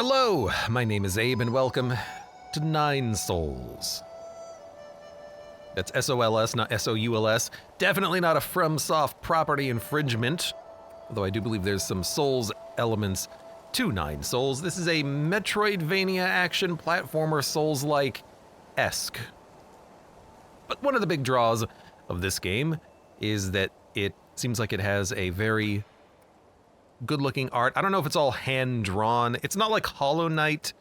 Hello, my name is Abe and welcome to Nine Souls. That's S-O-L-S, not S-O-U-L-S. Definitely not a FromSoft property infringement, although I do believe there's some Souls elements to Nine Souls. This is a Metroidvania action platformer Souls-like-esque. But one of the big draws of this game is that it seems like it has a very good-looking art. I don't know if it's all hand-drawn. It's not like Hollow Knight.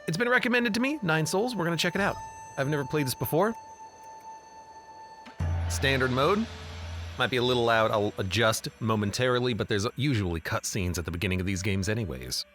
It's been recommended to me, Nine Souls. We're gonna check it out. I've never played this before. Standard mode. Might be a little loud, I'll adjust momentarily, but there's usually cutscenes at the beginning of these games anyways.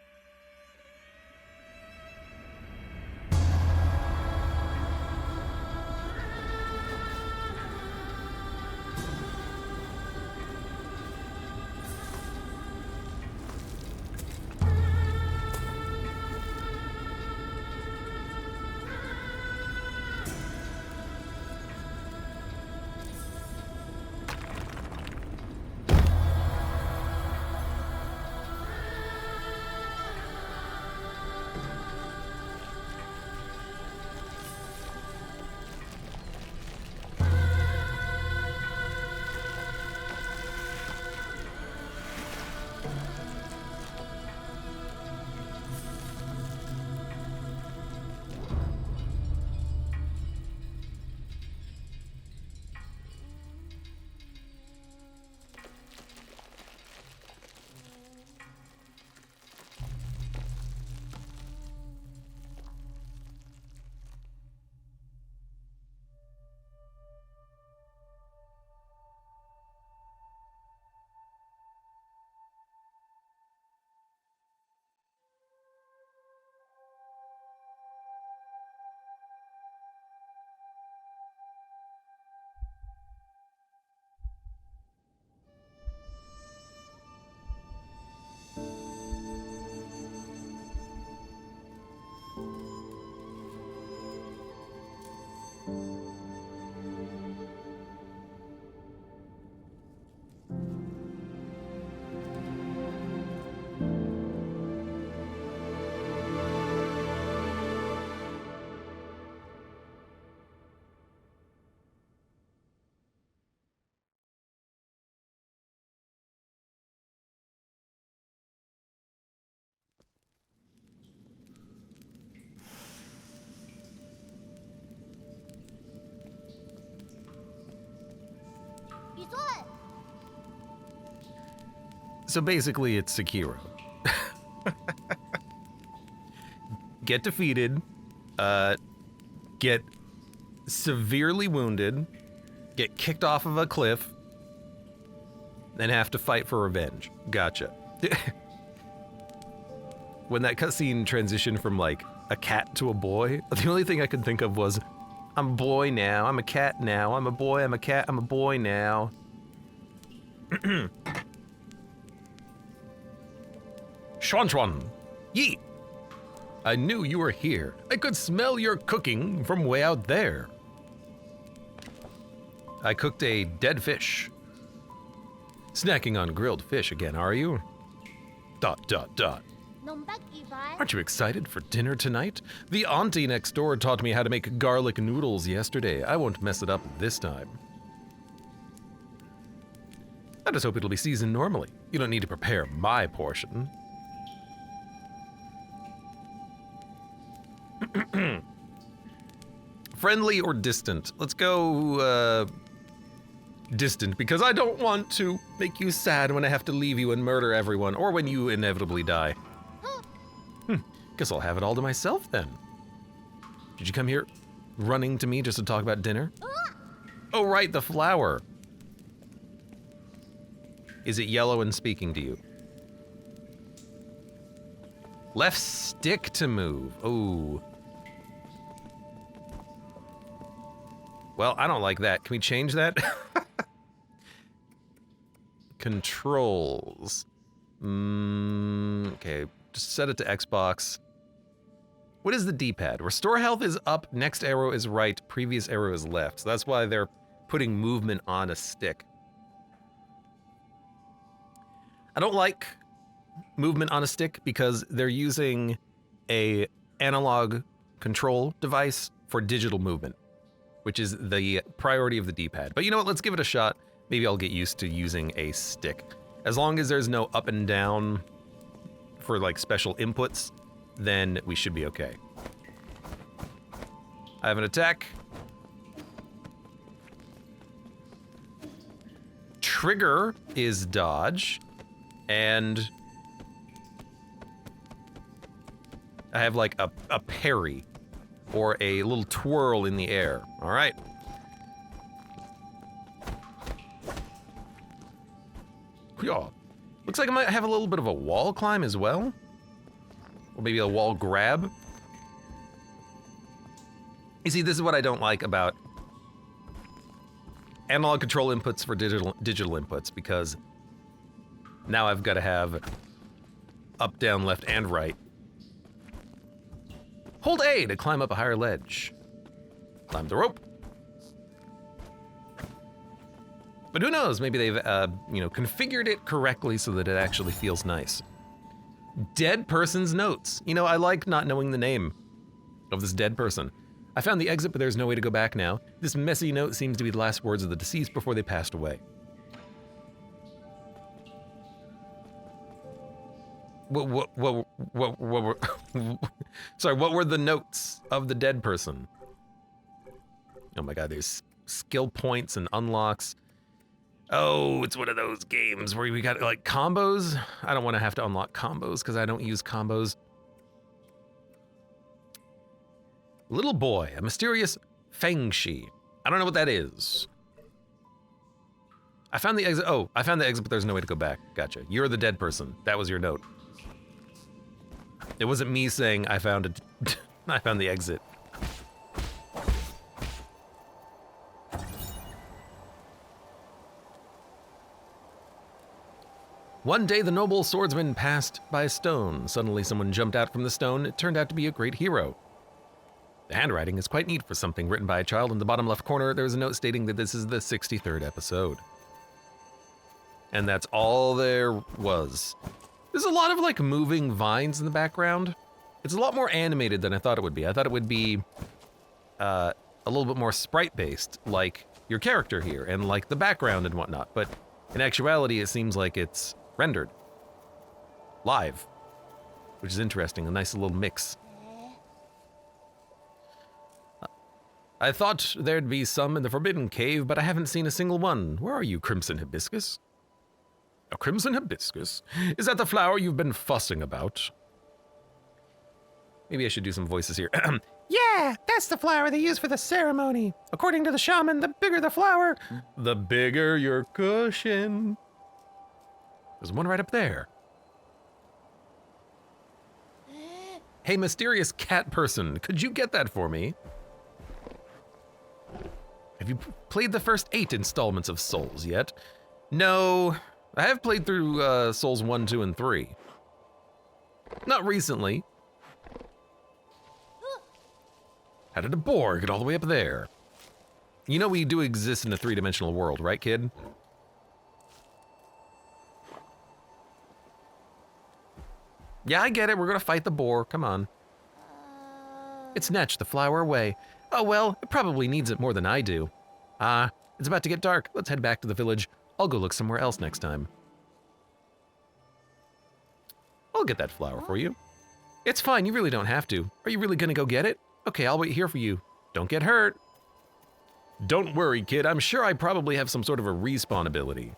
So basically, it's Sekiro. Get defeated, get severely wounded, get kicked off of a cliff, then have to fight for revenge. Gotcha. When that cutscene transitioned from like a cat to a boy, the only thing I could think of was, I'm a boy now, I'm a cat now, I'm a boy, I'm a cat, I'm a boy now. Schwan, yeet! I knew you were here. I could smell your cooking from way out there. I cooked a dead fish. Snacking on grilled fish again, are you? ... Aren't you excited for dinner tonight? The auntie next door taught me how to make garlic noodles yesterday. I won't mess it up this time. I just hope it'll be seasoned normally. You don't need to prepare my portion. Friendly or distant? Let's go, distant, because I don't want to make you sad when I have to leave you and murder everyone, or when you inevitably die. Guess I'll have it all to myself then. Did you come here running to me just to talk about dinner? Oh right, the flower. Is it yellow and speaking to you? Left stick to move. Oh. Well, I don't like that. Can we change that? Controls. Okay, just set it to Xbox. What is the D-pad? Restore health is up, next arrow is right, previous arrow is left. So that's why they're putting movement on a stick. I don't like movement on a stick because they're using a analog control device for digital movement, which is the priority of the D-pad. But you know what, let's give it a shot. Maybe I'll get used to using a stick. As long as there's no up and down for like special inputs, then we should be okay. I have an attack. Trigger is dodge, and I have like a parry or a little twirl in the air. All right. Yeah. Looks like I might have a little bit of a wall climb as well. Or maybe a wall grab. You see, this is what I don't like about analog control inputs for digital inputs, because now I've got to have up, down, left, and right. Hold A to climb up a higher ledge. Climb the rope. But who knows, maybe they've, configured it correctly so that it actually feels nice. Dead person's notes. You know, I like not knowing the name of this dead person. I found the exit, but there's no way to go back now. This messy note seems to be the last words of the deceased before they passed away. Sorry, what were the notes of the dead person? Oh my god, there's skill points and unlocks. Oh, it's one of those games where we got like combos. I don't want to have to unlock combos because I don't use combos. Little boy, a mysterious fengshi. I don't know what that is. I found the exit. Oh, I found the exit, but there's no way to go back. Gotcha. You're the dead person. That was your note. It wasn't me saying I found it. I found the exit. One day, the noble swordsman passed by a stone. Suddenly, someone jumped out from the stone. It turned out to be a great hero. The handwriting is quite neat for something written by a child. In the bottom left corner, there's a note stating that this is the 63rd episode. And that's all there was. There's a lot of like moving vines in the background. It's a lot more animated than I thought it would be. I thought it would be a little bit more sprite-based, like your character here, and like the background and whatnot. But in actuality, it seems like it's rendered live, which is interesting, a nice little mix. I thought there'd be some in the Forbidden Cave, but I haven't seen a single one. Where are you, Crimson Hibiscus? A crimson hibiscus? Is that the flower you've been fussing about? Maybe I should do some voices here. Yeah, that's the flower they use for the ceremony. According to the shaman, the bigger the flower, the bigger your cushion. There's one right up there. Hey, mysterious cat person, could you get that for me? Have you played the first 8 installments of Souls yet? No, I have played through Souls 1, 2, and 3. Not recently. How did a boar get all the way up there? You know we do exist in a 3-dimensional world, right, kid? Yeah, I get it. We're gonna fight the boar. Come on. It snatched the flower away. Oh well, it probably needs it more than I do. It's about to get dark. Let's head back to the village. I'll go look somewhere else next time. I'll get that flower for you. It's fine, you really don't have to. Are you really gonna go get it? Okay, I'll wait here for you. Don't get hurt. Don't worry, kid. I'm sure I probably have some sort of a respawn ability.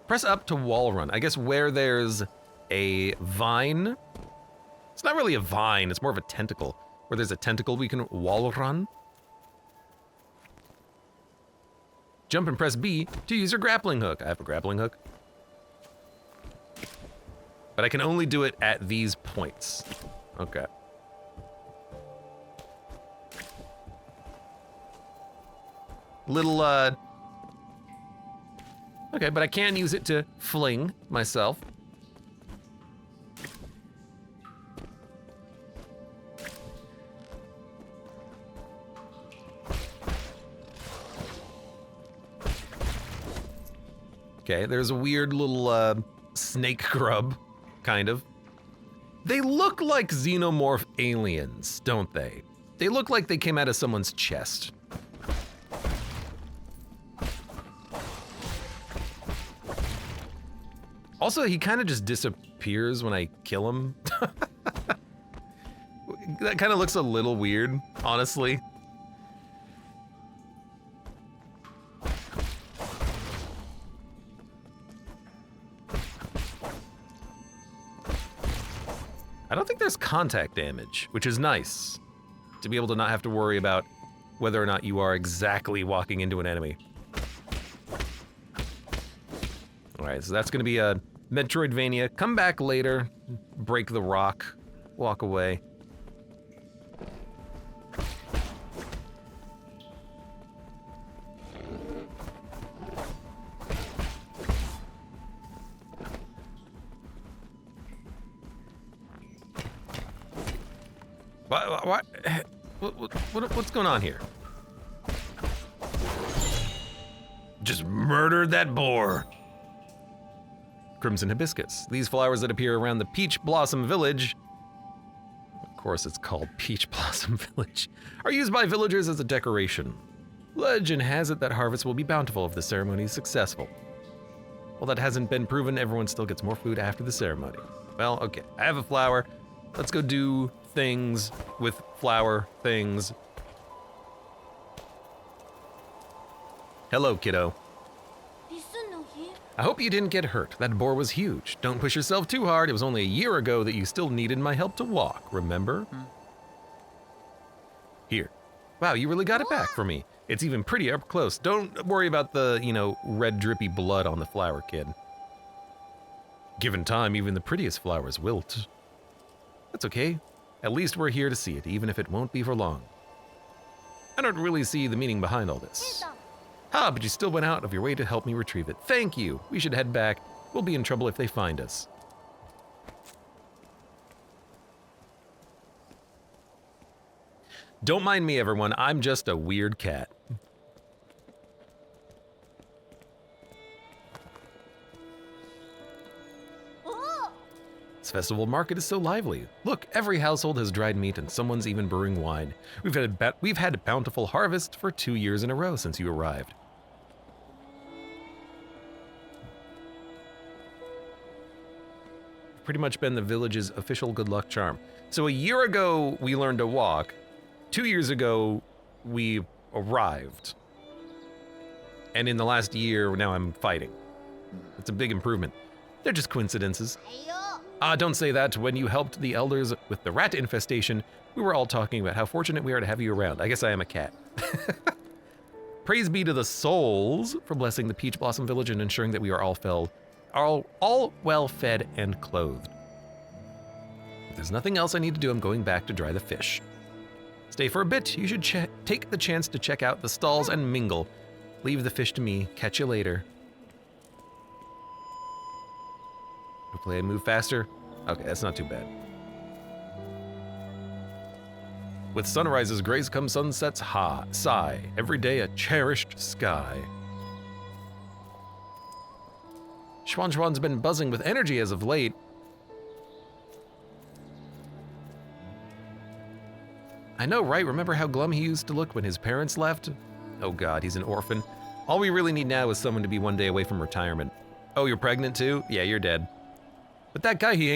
Press up to wall run. I guess where there's a vine. It's not really a vine, it's more of a tentacle. Where there's a tentacle, we can wall run. Jump and press B to use your grappling hook. I have a grappling hook. But I can only do it at these points. Okay. Little, okay, but I can use it to fling myself. Okay, there's a weird little snake grub, kind of. They look like xenomorph aliens, don't they? They look like they came out of someone's chest. Also, he kind of just disappears when I kill him. That kind of looks a little weird, honestly. I don't think there's contact damage, which is nice. To be able to not have to worry about whether or not you are exactly walking into an enemy. Alright, so that's gonna be a Metroidvania. Come back later, break the rock, walk away. What's going on here? Just murdered that boar. Crimson hibiscus. These flowers that appear around the Peach Blossom Village, of course it's called Peach Blossom Village, are used by villagers as a decoration. Legend has it that harvest will be bountiful if the ceremony is successful. Well, that hasn't been proven. Everyone still gets more food after the ceremony. Well, okay, I have a flower. Let's go do things with flower things. Hello, kiddo. I hope you didn't get hurt. That boar was huge. Don't push yourself too hard. It was only a year ago that you still needed my help to walk, remember? Here. Wow, you really got it back for me. It's even pretty up close. Don't worry about the, red drippy blood on the flower, kid. Given time, even the prettiest flowers wilt. That's okay. At least we're here to see it, even if it won't be for long. I don't really see the meaning behind all this. Ah, but you still went out of your way to help me retrieve it. Thank you. We should head back. We'll be in trouble if they find us. Don't mind me, everyone. I'm just a weird cat. This festival market is so lively. Look, every household has dried meat and someone's even brewing wine. We've had a bountiful harvest for 2 years in a row since you arrived. Pretty much been the village's official good luck charm. So a year ago, we learned to walk. 2 years ago, we arrived. And in the last year, now I'm fighting. It's a big improvement. They're just coincidences. Don't say that. When you helped the elders with the rat infestation, we were all talking about how fortunate we are to have you around. I guess I am a cat. Praise be to the souls for blessing the Peach Blossom Village and ensuring that we are all well fed and clothed. If there's nothing else I need to do, I'm going back to dry the fish. Stay for a bit. You should take the chance to check out the stalls and mingle. Leave the fish to me. Catch you later. Hopefully I move faster. Okay, that's not too bad. With sunrises grace come sunsets sigh. Every day a cherished sky. Schwan's been buzzing with energy as of late. I know, right? Remember how glum he used to look when his parents left? Oh god, he's an orphan. All we really need now is someone to be one day away from retirement. Oh, you're pregnant too? Yeah, you're dead. But that guy he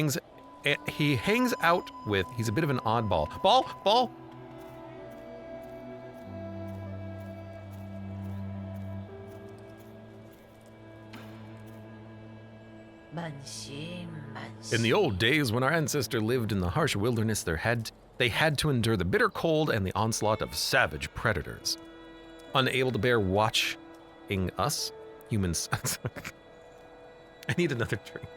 hangs out with, he's a bit of an oddball. Ball! In the old days, when our ancestor lived in the harsh wilderness, they had to endure the bitter cold and the onslaught of savage predators. Unable to bear watching us, humans. I need another drink.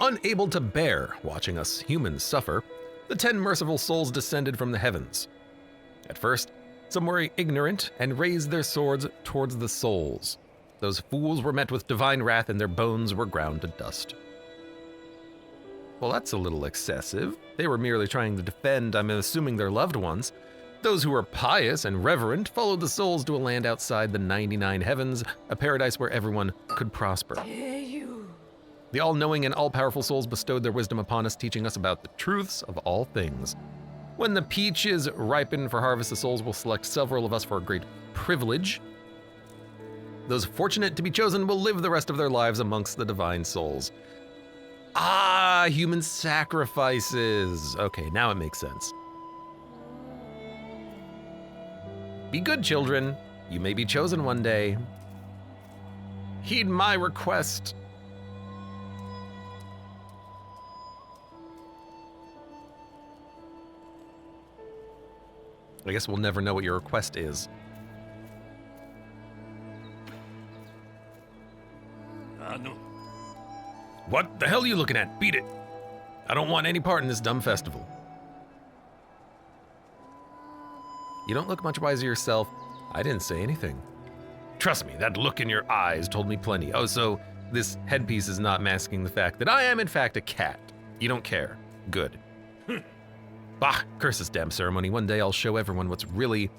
Unable to bear watching us humans suffer, the 10 merciful souls descended from the heavens. At first, some were ignorant and raised their swords towards the souls. Those fools were met with divine wrath and their bones were ground to dust. Well, that's a little excessive. They were merely trying to defend, I'm assuming, their loved ones. Those who are pious and reverent followed the souls to a land outside the 99 heavens, a paradise where everyone could prosper. The all-knowing and all-powerful souls bestowed their wisdom upon us, teaching us about the truths of all things. When the peaches ripen for harvest, the souls will select several of us for a great privilege. Those fortunate to be chosen will live the rest of their lives amongst the divine souls. Ah, human sacrifices. Okay, now it makes sense. Be good, children. You may be chosen one day. Heed my request. I guess we'll never know what your request is. What the hell are you looking at? Beat it. I don't want any part in this dumb festival. You don't look much wiser yourself. I didn't say anything. Trust me, that look in your eyes told me plenty. Oh, so this headpiece is not masking the fact that I am in fact a cat. You don't care. Good. Bah, curse this damn ceremony. One day I'll show everyone what's really...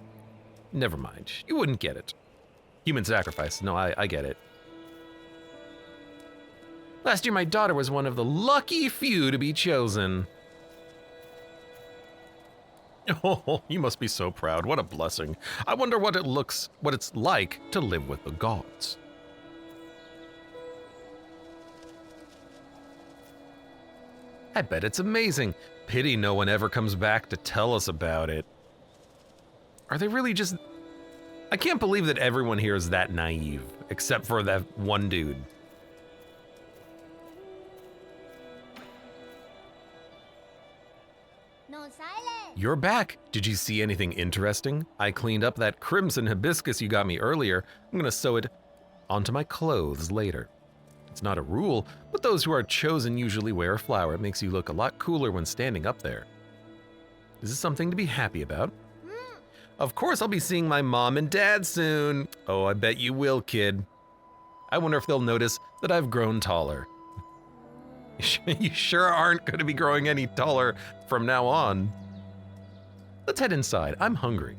Never mind. You wouldn't get it. Human sacrifice. No, I get it. Last year my daughter was one of the lucky few to be chosen. Oh, you must be so proud. What a blessing. I wonder what it's like to live with the gods. I bet it's amazing. Pity no one ever comes back to tell us about it. Are they really just... I can't believe that everyone here is that naive, except for that one dude. You're back. Did you see anything interesting? I cleaned up that crimson hibiscus you got me earlier. I'm gonna sew it onto my clothes later. It's not a rule, but those who are chosen usually wear a flower. It makes you look a lot cooler when standing up there. Is this something to be happy about? Of course I'll be seeing my mom and dad soon. Oh, I bet you will, kid. I wonder if they'll notice that I've grown taller. You sure aren't going to be growing any taller from now on. Let's head inside. I'm hungry.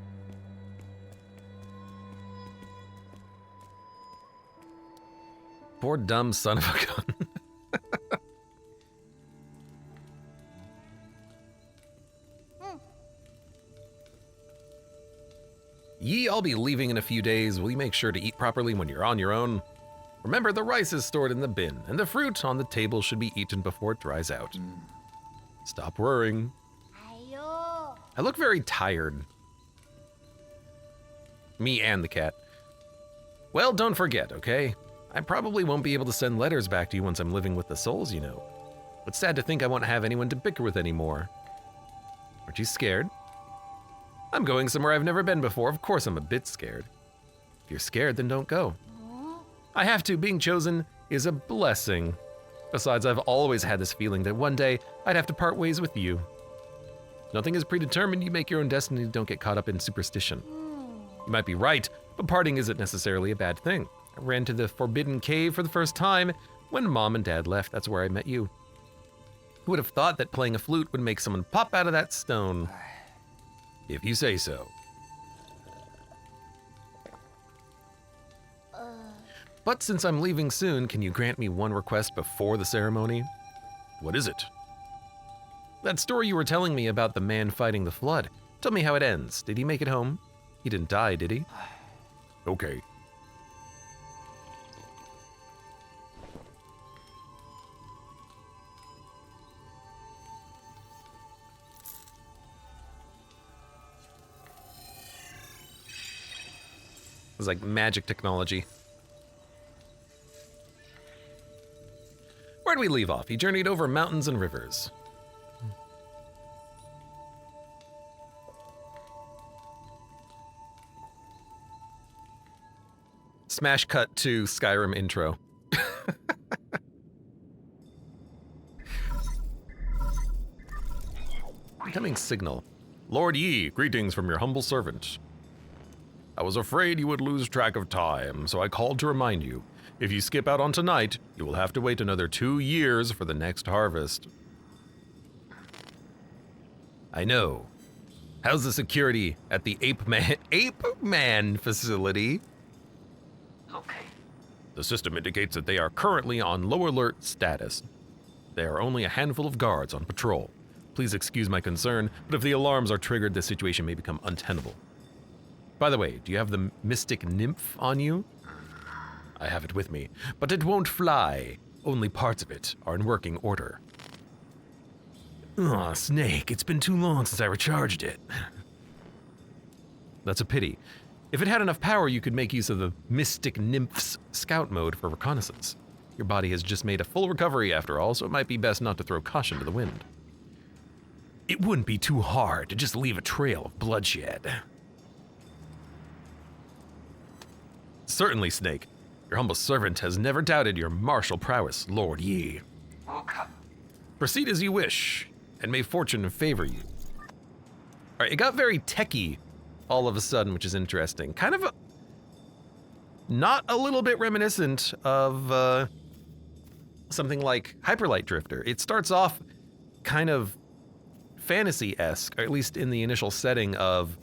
Poor dumb son of a gun. I'll be leaving in a few days. Will you make sure to eat properly when you're on your own? Remember, the rice is stored in the bin, and the fruit on the table should be eaten before it dries out. Stop worrying. I look very tired. Me and the cat. Well, don't forget, okay? I probably won't be able to send letters back to you once I'm living with the souls, you know. It's sad to think I won't have anyone to bicker with anymore. Aren't you scared? I'm going somewhere I've never been before. Of course I'm a bit scared. If you're scared, then don't go. I have to. Being chosen is a blessing. Besides, I've always had this feeling that one day I'd have to part ways with you. Nothing is predetermined. You make your own destiny. Don't get caught up in superstition. You might be right, but parting isn't necessarily a bad thing. I ran to the Forbidden Cave for the first time when Mom and Dad left. That's where I met you. Who would have thought that playing a flute would make someone pop out of that stone? If you say so. But since I'm leaving soon, can you grant me one request before the ceremony? What is it? That story you were telling me about the man fighting the flood. Tell me how it ends. Did he make it home? He didn't die, did he? Okay. It was like magic technology. Where do we leave off? He journeyed over mountains and rivers. Smash cut to Skyrim intro. Incoming signal. Lord Yi, greetings from your humble servant. I was afraid you would lose track of time, so I called to remind you. If you skip out on tonight, you will have to wait another 2 years for the next harvest. I know. How's the security at the Ape Man facility? Okay. The system indicates that they are currently on low alert status. There are only a handful of guards on patrol. Please excuse my concern, but if the alarms are triggered, the situation may become untenable. By the way, do you have the mystic nymph on you? I have it with me, but it won't fly. Only parts of it are in working order. Aw, Snake, it's been too long since I recharged it. That's a pity. If it had enough power, you could make use of the Mystic Nymph's scout mode for reconnaissance. Your body has just made a full recovery after all, so it might be best not to throw caution to the wind. It wouldn't be too hard to just leave a trail of bloodshed. Certainly, Snake. Your humble servant has never doubted your martial prowess, Lord Yi. Okay. Proceed as you wish, and may fortune favor you. All right, it got very techie all of a sudden, which is interesting. Kind of not a little bit reminiscent of something like Hyperlight Drifter. It starts off kind of fantasy-esque, or at least in the initial setting of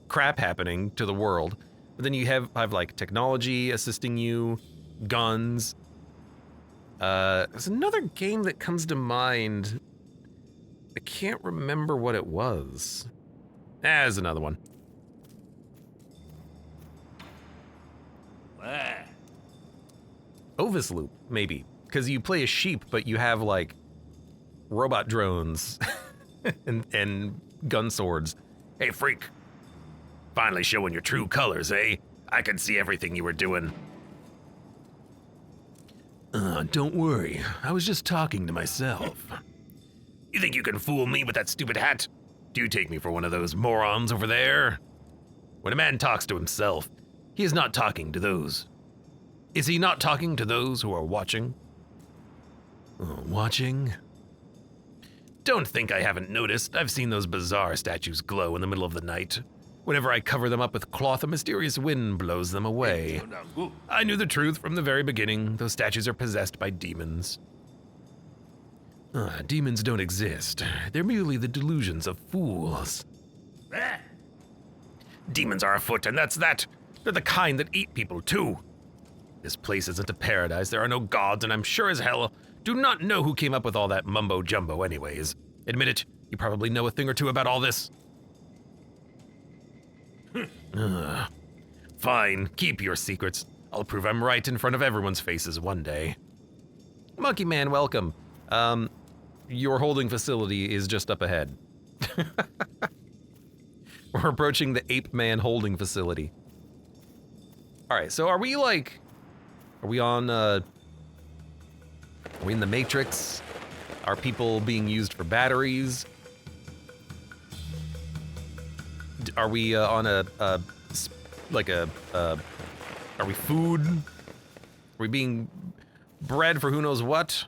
crap happening to the world. But then you have like technology assisting you, guns. There's another game that comes to mind. I can't remember what it was. There's another one. Ovis Loop, maybe. Because you play a sheep, but you have like robot drones and gun swords. Hey, freak. Finally showing your true colors, eh? I can see everything you were doing. Don't worry. I was just talking to myself. You think you can fool me with that stupid hat? Do you take me for one of those morons over there? When a man talks to himself, he is not talking to those. Is he not talking to those who are watching? Watching? Don't think I haven't noticed. I've seen those bizarre statues glow in the middle of the night. Whenever I cover them up with cloth, a mysterious wind blows them away. I knew the truth from the very beginning. Those statues are possessed by demons. Demons don't exist. They're merely the delusions of fools. Demons are afoot, and that's that. They're the kind that eat people, too. This place isn't a paradise. There are no gods, and I'm sure as hell do not know who came up with all that mumbo-jumbo anyways. Admit it, you probably know a thing or two about all this. Fine, keep your secrets. I'll prove I'm right in front of everyone's faces one day. Monkey Man, welcome. Your holding facility is just up ahead. We're approaching the Ape Man holding facility. All right, so are we on, are we in the Matrix? Are people being used for batteries? Are we on are we food? Are we being bred for who knows what?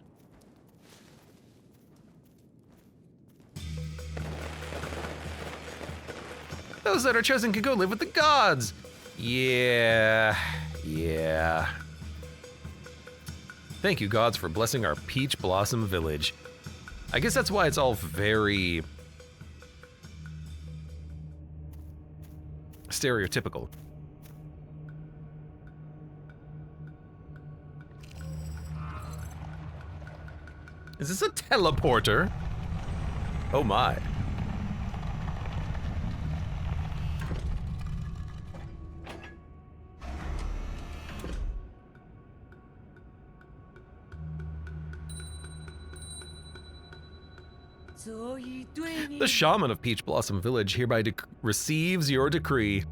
Those that are chosen can go live with the gods. Yeah. Thank you, gods, for blessing our Peach Blossom Village. I guess that's why it's all very stereotypical. Is this a teleporter? Oh my. The shaman of Peach Blossom Village hereby receives your decree.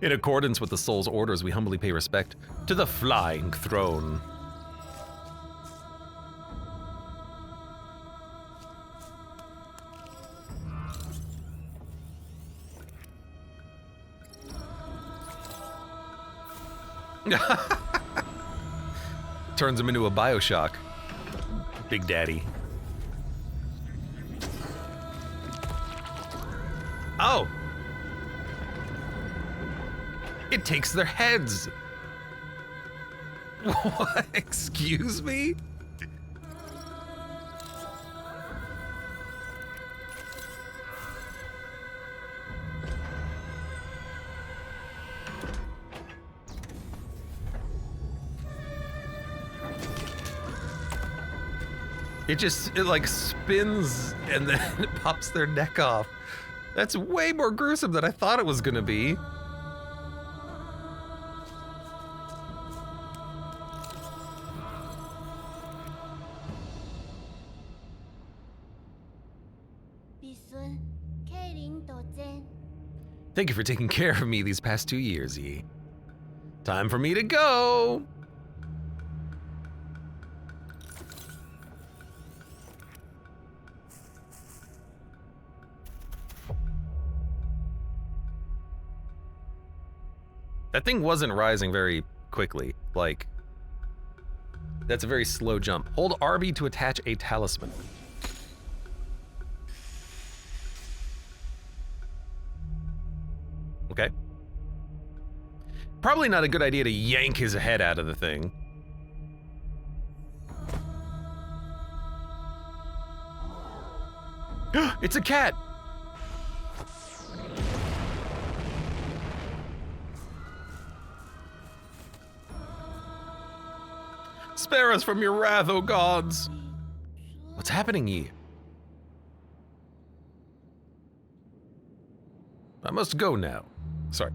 In accordance with the soul's orders, we humbly pay respect to the flying throne. Turns him into a Bioshock. Big Daddy. Oh! It takes their heads! What? Excuse me? It like spins and then it pops their neck off. That's way more gruesome than I thought it was gonna be. Thank you for taking care of me these past 2 years, Yi. Time for me to go! That thing wasn't rising very quickly. Like, that's a very slow jump. Hold RB to attach a talisman. Okay. Probably not a good idea to yank his head out of the thing. It's a cat! Spare us from your wrath, O gods! What's happening, Yi? I must go now. Sorry.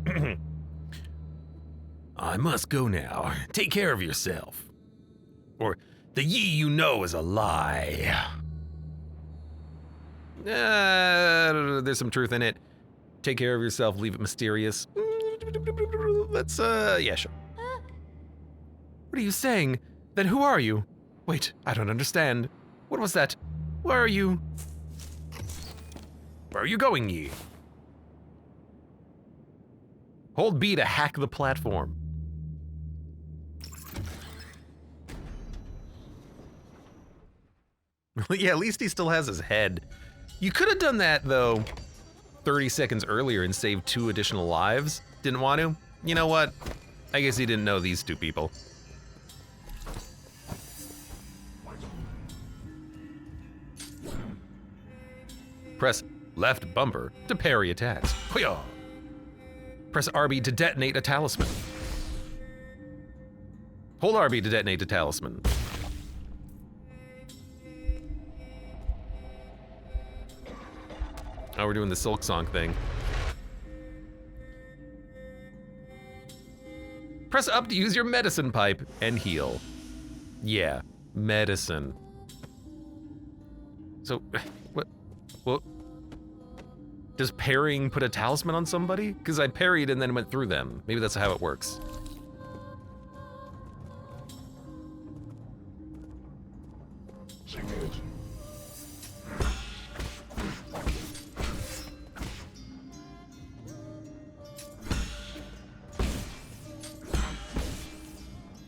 I must go now. Take care of yourself. Or the Yi you know is a lie. There's some truth in it. Take care of yourself, leave it mysterious. Let's, yeah, sure. What are you saying? Then who are you? Wait, I don't understand. What was that? Where are you? Where are you going, Yi? Hold B to hack the platform. Yeah, at least he still has his head. You could have done that, though, 30 seconds earlier and saved 2 additional lives. Didn't want to? You know what? I guess he didn't know these 2 people. Press left bumper to parry attacks. Hoo-yah! Press RB to detonate a talisman. Hold RB to detonate a talisman. Oh, we're doing the Silk Song thing. Press up to use your medicine pipe and heal. Yeah, medicine. So, what? Does parrying put a talisman on somebody? Because I parried and then went through them. Maybe that's how it works.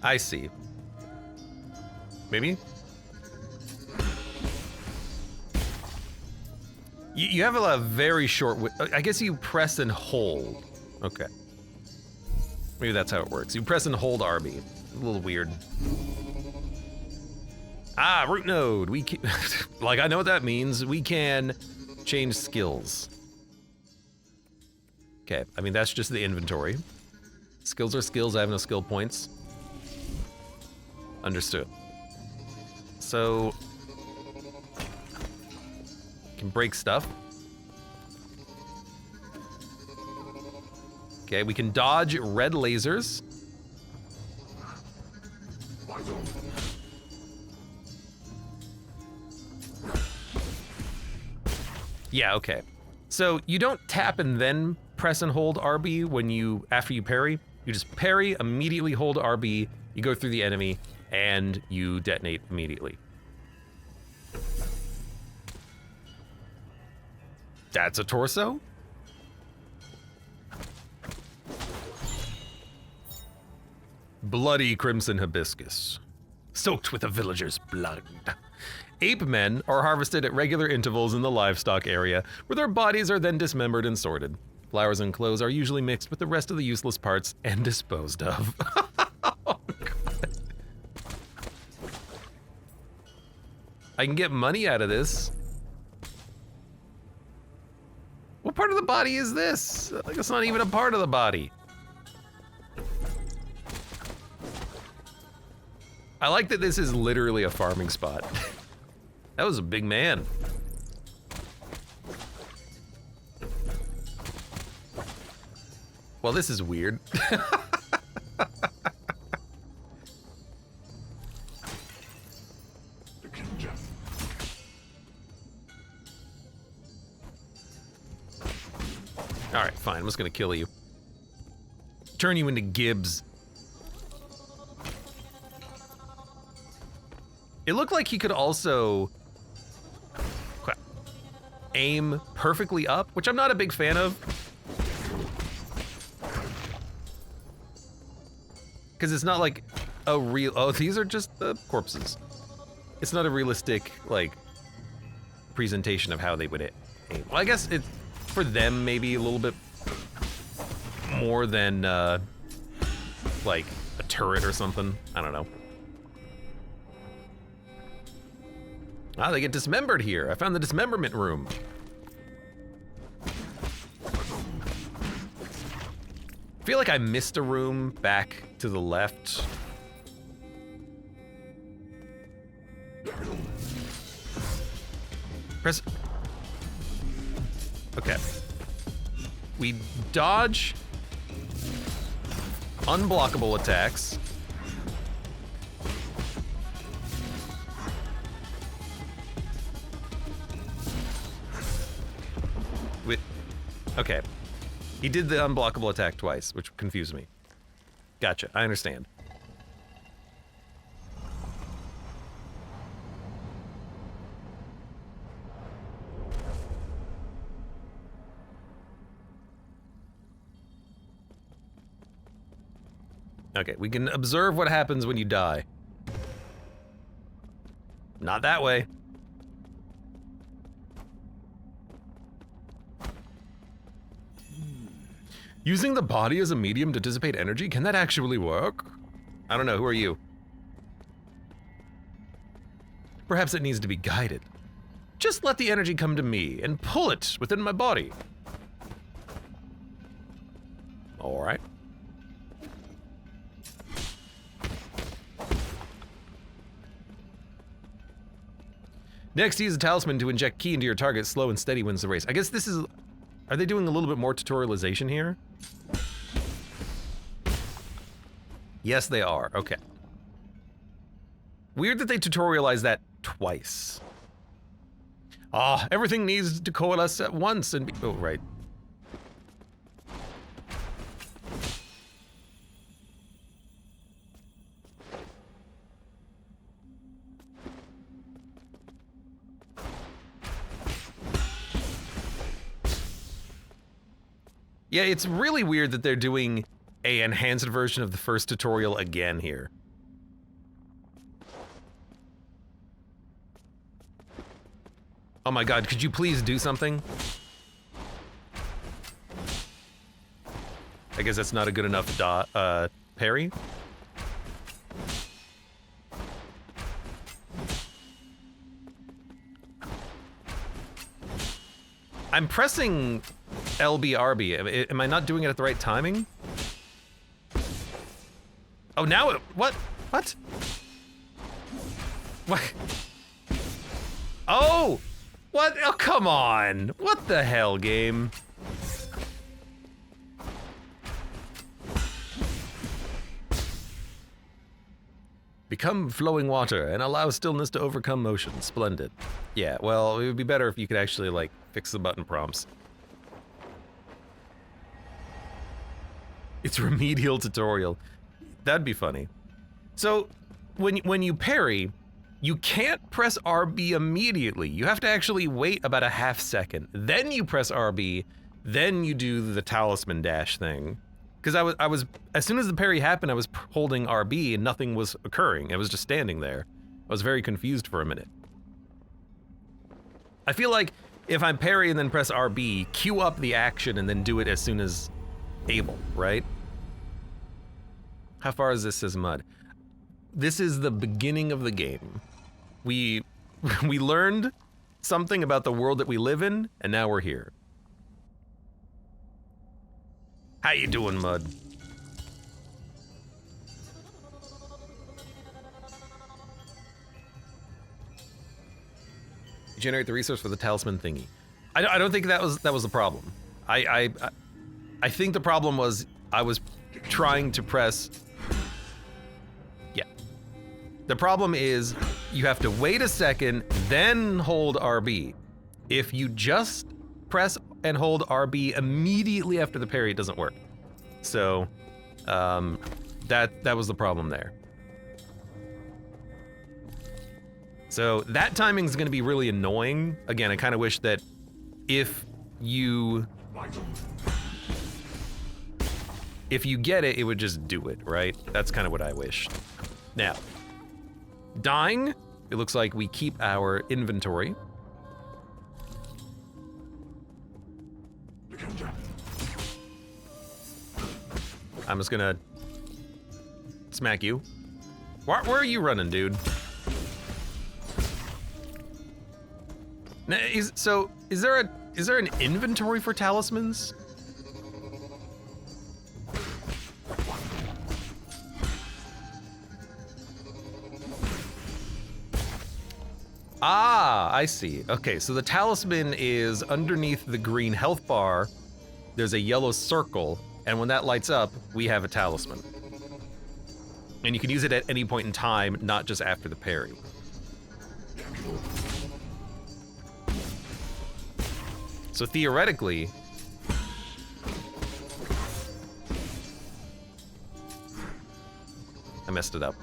I see. Maybe? You have a very short, I guess you press and hold. Okay. Maybe that's how it works. You press and hold RB. A little weird. Ah, root node. We can, like, I know what that means. We can change skills. Okay, I mean, that's just the inventory. Skills are skills, I have no skill points. Understood. So, can break stuff. Okay, we can dodge red lasers. Yeah, okay. So you don't tap and then press and hold RB when after you parry. You just parry, immediately hold RB, you go through the enemy, and you detonate immediately. That's a torso? Bloody crimson hibiscus, soaked with a villager's blood. Ape men are harvested at regular intervals in the livestock area, where their bodies are then dismembered and sorted. Flowers and clothes are usually mixed with the rest of the useless parts and disposed of. Oh, God. I can get money out of this. What part of the body is this? Like, it's not even a part of the body. I like that this is literally a farming spot. That was a big man. Well, this is weird. Alright, fine. I'm just gonna kill you. Turn you into Gibbs. It looked like he could also aim perfectly up, which I'm not a big fan of. Because it's not like a real... Oh, these are just the corpses. It's not a realistic, like, presentation of how they would aim. Well, I guess it's, for them, maybe a little bit more than, like, a turret or something. I don't know. Ah, they get dismembered here. I found the dismemberment room. I feel like I missed a room back to the left. Press... Okay. We dodge unblockable attacks. Okay. He did the unblockable attack twice, which confused me. Gotcha, I understand. Okay, we can observe what happens when you die. Not that way. Using the body as a medium to dissipate energy, can that actually work? I don't know, who are you? Perhaps it needs to be guided. Just let the energy come to me and pull it within my body. All right. Next, use a talisman to inject ki into your target. Slow and steady wins the race. I guess this is... Are they doing a little bit more tutorialization here? Yes, they are. Okay. Weird that they tutorialize that twice. Ah, everything needs to coalesce at once and be... Oh, right. Yeah, it's really weird that they're doing a enhanced version of the first tutorial again here. Oh my god, could you please do something? I guess that's not a good enough parry. I'm pressing LB, am I not doing it at the right timing? Oh, now it, what? What? What? Oh! What? Oh, come on! What the hell, game? Become flowing water and allow stillness to overcome motion. Splendid. Yeah, well, it would be better if you could actually, like, fix the button prompts. It's remedial tutorial. That'd be funny. So, when you parry, you can't press RB immediately. You have to actually wait about a half second. Then you press RB, then you do the talisman dash thing. Because I was, as soon as the parry happened, I was holding RB and nothing was occurring. I was just standing there. I was very confused for a minute. I feel like if I parry and then press RB, queue up the action and then do it as soon as able, right? How far is this, says Mud? This is the beginning of the game. We learned something about the world that we live in, and now we're here. How you doing, Mud? generate the resource for the talisman thingy. I don't think that was the problem. I think the problem was I was trying to press. Yeah. The problem is you have to wait a second, then hold RB. If you just press and hold RB immediately after the parry, it doesn't work. So that was the problem there. So that timing is going to be really annoying. Again, I kind of wish that if you get it, it would just do it, right? That's kind of what I wished. Now, dying, it looks like we keep our inventory. I'm just gonna smack you. Where are you running, dude? Is there an inventory for talismans? Ah, I see. Okay, so the talisman is underneath the green health bar. There's a yellow circle, and when that lights up, we have a talisman. And you can use it at any point in time, not just after the parry. So theoretically, I messed it up.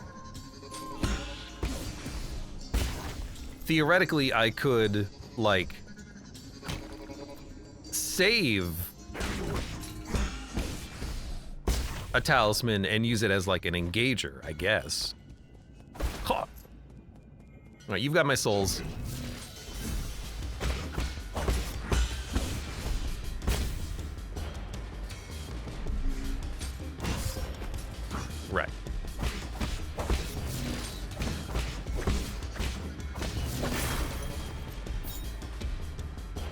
Theoretically, I could, like, save a talisman and use it as, like, an engager, I guess. Huh. All right, you've got my souls. Right.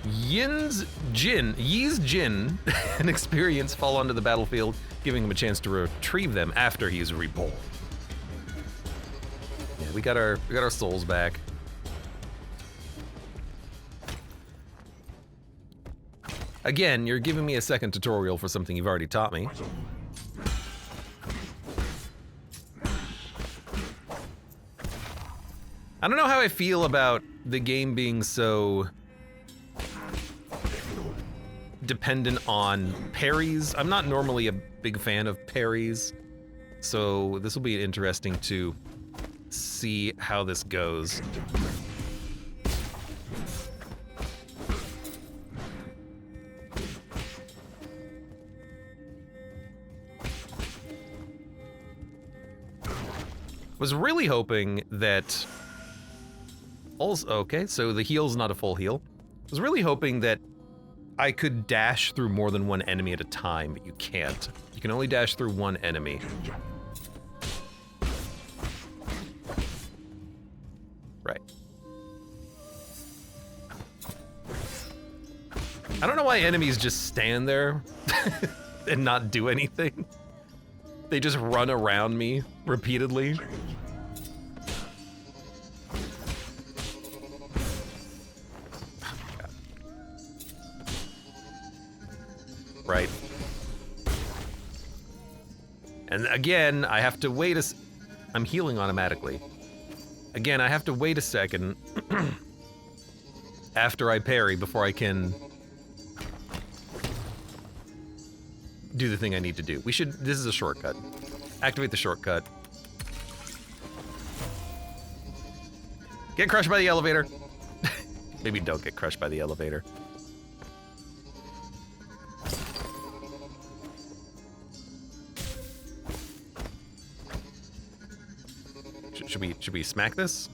Yi's Jin and experience fall onto the battlefield, giving him a chance to retrieve them after he's reborn. Yeah, we got our souls back. Again, you're giving me a second tutorial for something you've already taught me. I don't know how I feel about the game being so dependent on parries. I'm not normally a big fan of parries, so this will be interesting to see how this goes. Was really hoping that also, okay, so the heal's not a full heal. Was really hoping that I could dash through more than one enemy at a time, but you can't. You can only dash through one enemy. Right. I don't know why enemies just stand there and not do anything. They just run around me repeatedly. Right. And again, I have to wait I'm healing automatically. Again, I have to wait a second after I parry before I can do the thing I need to do. This is a shortcut. Activate the shortcut. Get crushed by the elevator. Maybe don't get crushed by the elevator. Should we smack this?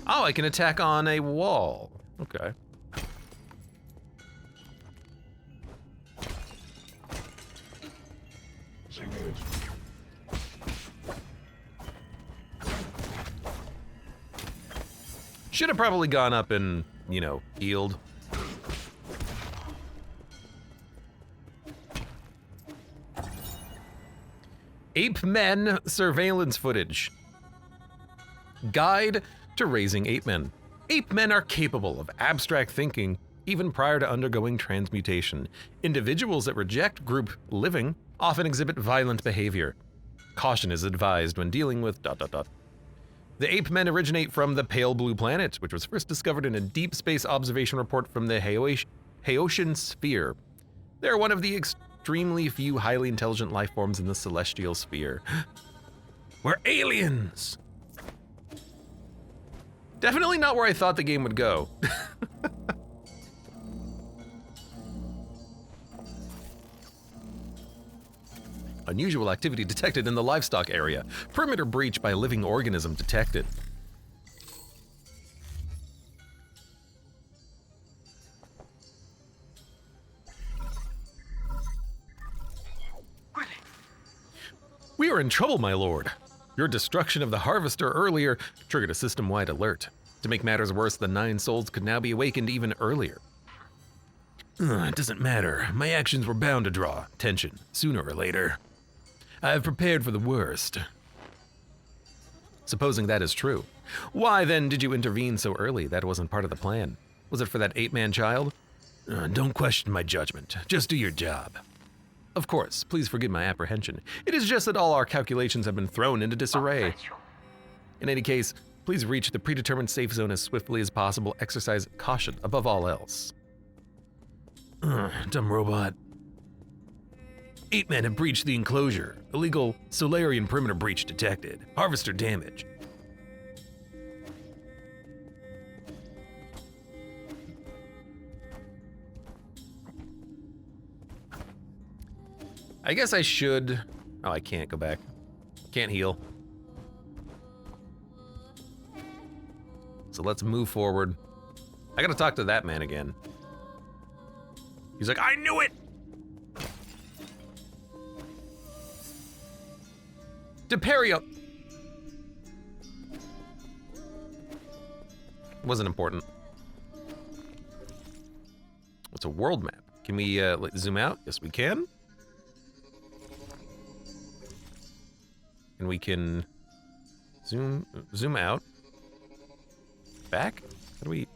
Oh, I can attack on a wall. Okay. Should have probably gone up and, you know, healed. Ape men surveillance footage. Guide to raising ape men. Ape men are capable of abstract thinking even prior to undergoing transmutation. Individuals that reject group living often exhibit violent behavior. Caution is advised when dealing with ... The ape men originate from the pale blue planet, which was first discovered in a deep space observation report from the Haitian sphere. They are one of the extremely few highly intelligent life forms in the celestial sphere. We're aliens! Definitely not where I thought the game would go. Unusual activity detected in the livestock area. Perimeter breach by living organism detected. We are in trouble, my lord. Your destruction of the harvester earlier triggered a system-wide alert. To make matters worse, the 9 souls could now be awakened even earlier. It doesn't matter. My actions were bound to draw attention, sooner or later. I have prepared for the worst. Supposing that is true, why then did you intervene so early? That wasn't part of the plan. Was it for that ape-man child? Don't question my judgment. Just do your job. Of course, please forgive my apprehension. It is just that all our calculations have been thrown into disarray. In any case, please reach the predetermined safe zone as swiftly as possible. Exercise caution above all else. Dumb robot. 8 men have breached the enclosure. Illegal Solarian perimeter breach detected. Harvester damage. I guess I should... Oh, I can't go back. Can't heal. So let's move forward. I gotta talk to that man again. He's like, I knew it! Deperio. Wasn't important. What's a world map? Can we zoom out? Yes, we can. And we can zoom out. Back? How do we?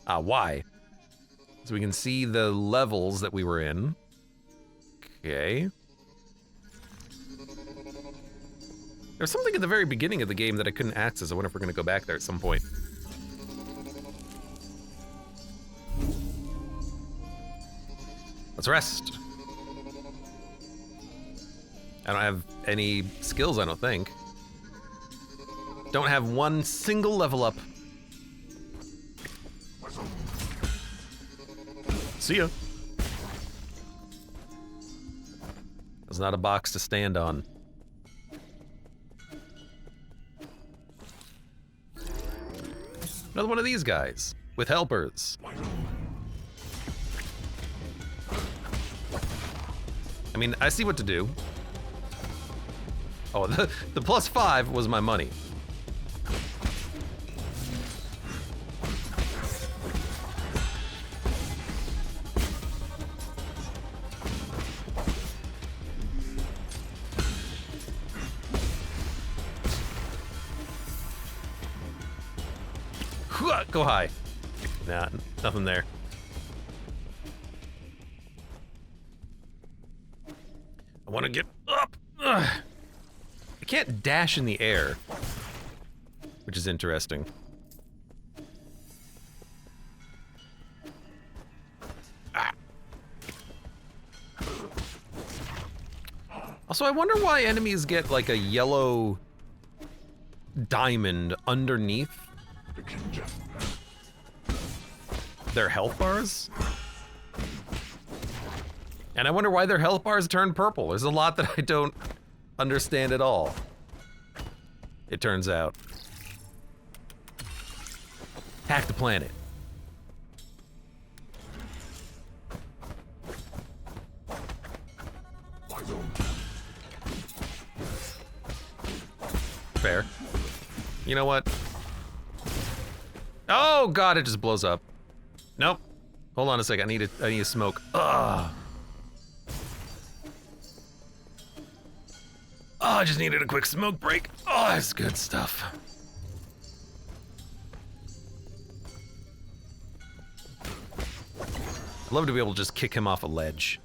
Y. So we can see the levels that we were in. Okay. There's something at the very beginning of the game that I couldn't access. I wonder if we're gonna go back there at some point. Let's rest. I don't have any skills, I don't think. Don't have one single level up. See ya. There's not a box to stand on. Another one of these guys with helpers. I mean, I see what to do. Oh, the +5 was my money. Go high. Nah, nothing there. I want to get up. Ugh. I can't dash in the air, which is interesting. Ah. Also, I wonder why enemies get like a yellow diamond underneath their health bars. And I wonder why their health bars turn purple. There's a lot that I don't understand at all, it turns out. Hack the planet. Fair. You know what? Oh god, it just blows up. Nope. Hold on a second. I need to smoke. Ugh. Oh, I just needed a quick smoke break. Oh, that's good stuff. love to be able to just kick him off a ledge.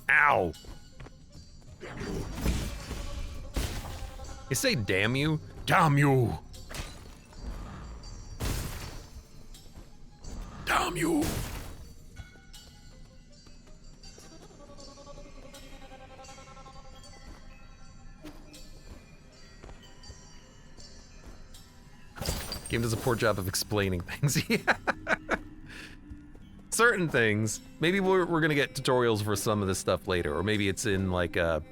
Ow! You say damn you? Damn you! Damn you! Game does a poor job of explaining things. Yeah. Certain things. Maybe we're gonna get tutorials for some of this stuff later, or maybe it's in like a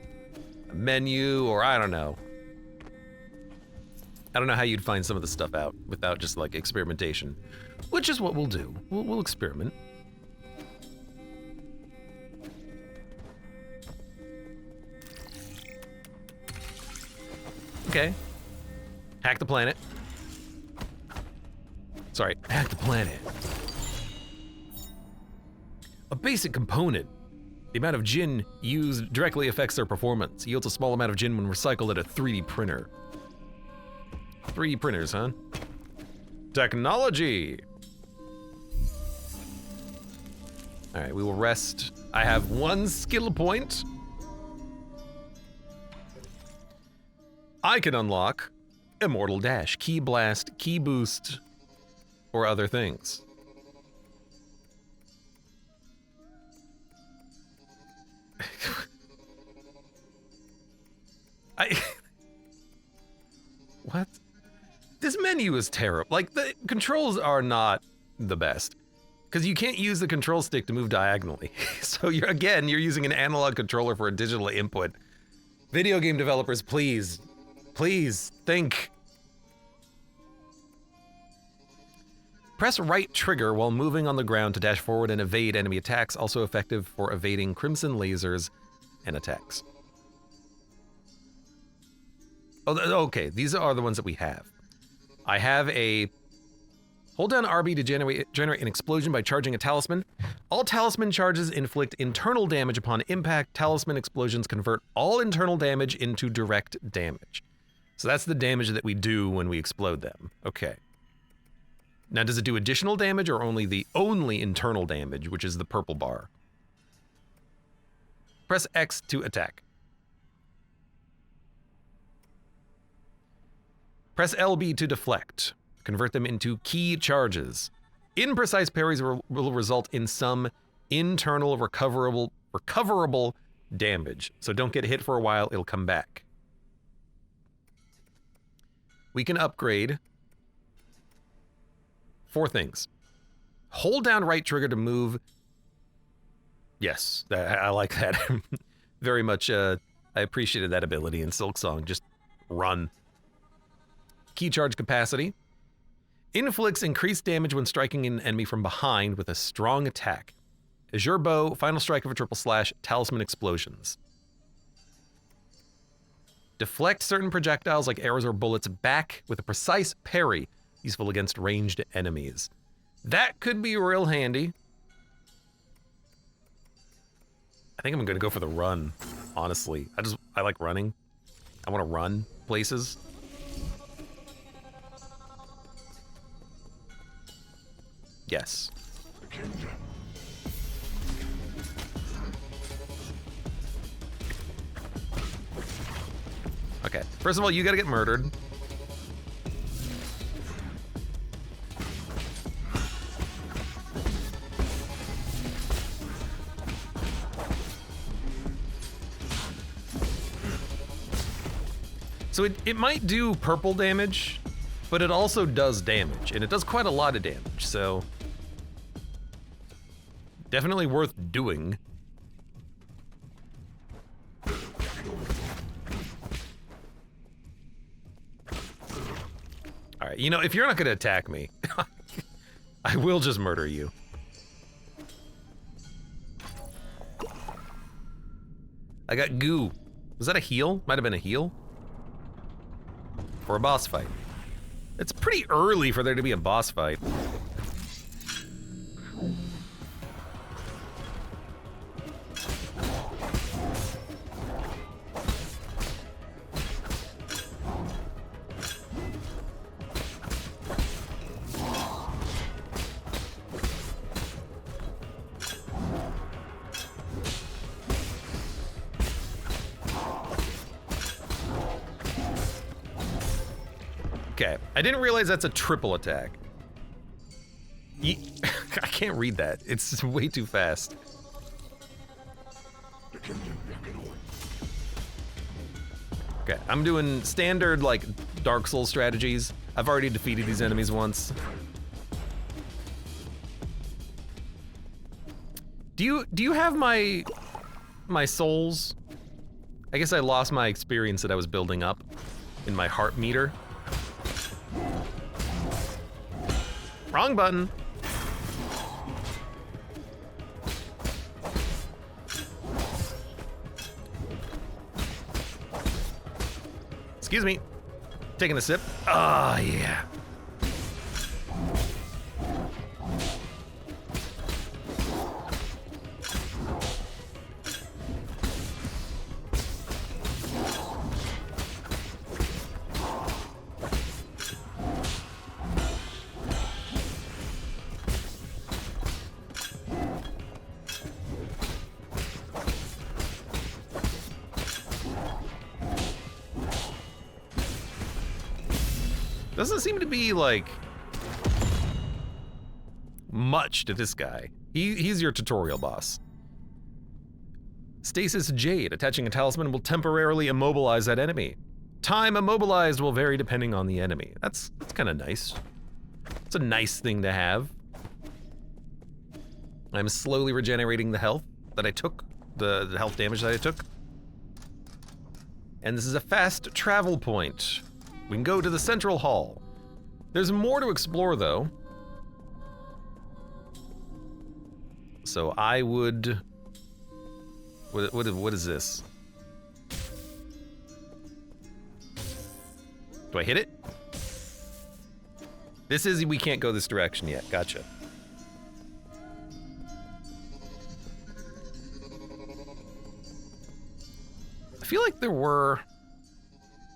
menu, or I don't know. I don't know how you'd find some of the stuff out without just like experimentation, which is what we'll do. We'll experiment. Okay. Hack the planet. Sorry, hack the planet. A basic component. The amount of gin used directly affects their performance. Yields a small amount of gin when recycled at a 3D printer. 3D printers, huh? Technology! Alright, we will rest. I have 1 skill point. I can unlock Immortal Dash, Key Blast, Key Boost, or other things. What? This menu is terrible. Like, the controls are not the best. Because you can't use the control stick to move diagonally. So you're using an analog controller for a digital input. Video game developers, please think. Press right trigger while moving on the ground to dash forward and evade enemy attacks, also effective for evading crimson lasers and attacks. Oh, okay, these are the ones that we have. I have a... Hold down RB to generate an explosion by charging a talisman. All talisman charges inflict internal damage upon impact. Talisman explosions convert all internal damage into direct damage. So that's the damage that we do when we explode them. Okay. Now, does it do additional damage or only the internal damage, which is the purple bar? Press X to attack. Press LB to deflect. Convert them into key charges. Imprecise parries will result in some internal recoverable damage. So don't get hit for a while, it'll come back. We can upgrade 4 things. Hold down right trigger to move. Yes, I like that. Very much, I appreciated that ability in Silksong. Just run. Key charge capacity. Inflicts increased damage when striking an enemy from behind with a strong attack. Azure Bow, final strike of a triple slash, talisman explosions. Deflect certain projectiles like arrows or bullets back with a precise parry, useful against ranged enemies. That could be real handy. I think I'm gonna go for the run, honestly. I like running. I wanna run places. Yes. Okay, first of all, you gotta get murdered. So it might do purple damage, but it also does damage, and it does quite a lot of damage, so definitely worth doing. All right, you know, if you're not gonna attack me, I will just murder you. I got goo. Was that a heal? Might have been a heal. For a boss fight. It's pretty early for there to be a boss fight. Okay, I didn't realize that's a triple attack. I can't read that. It's way too fast. Okay, I'm doing standard, like, Dark Souls strategies. I've already defeated these enemies once. Do you have my souls? I guess I lost my experience that I was building up in my heart meter. Wrong button. Excuse me. Taking a sip. Ah, yeah. Doesn't seem to be, like, much to this guy. He's your tutorial boss. Stasis Jade. Attaching a talisman will temporarily immobilize that enemy. Time immobilized will vary depending on the enemy. That's kind of nice. It's a nice thing to have. I'm slowly regenerating the health that I took, the health damage that I took. And this is a fast travel point. We can go to the central hall. There's more to explore, though. So I would... What is this? Do I hit it? This is, we can't go this direction yet. Gotcha. I feel like there were...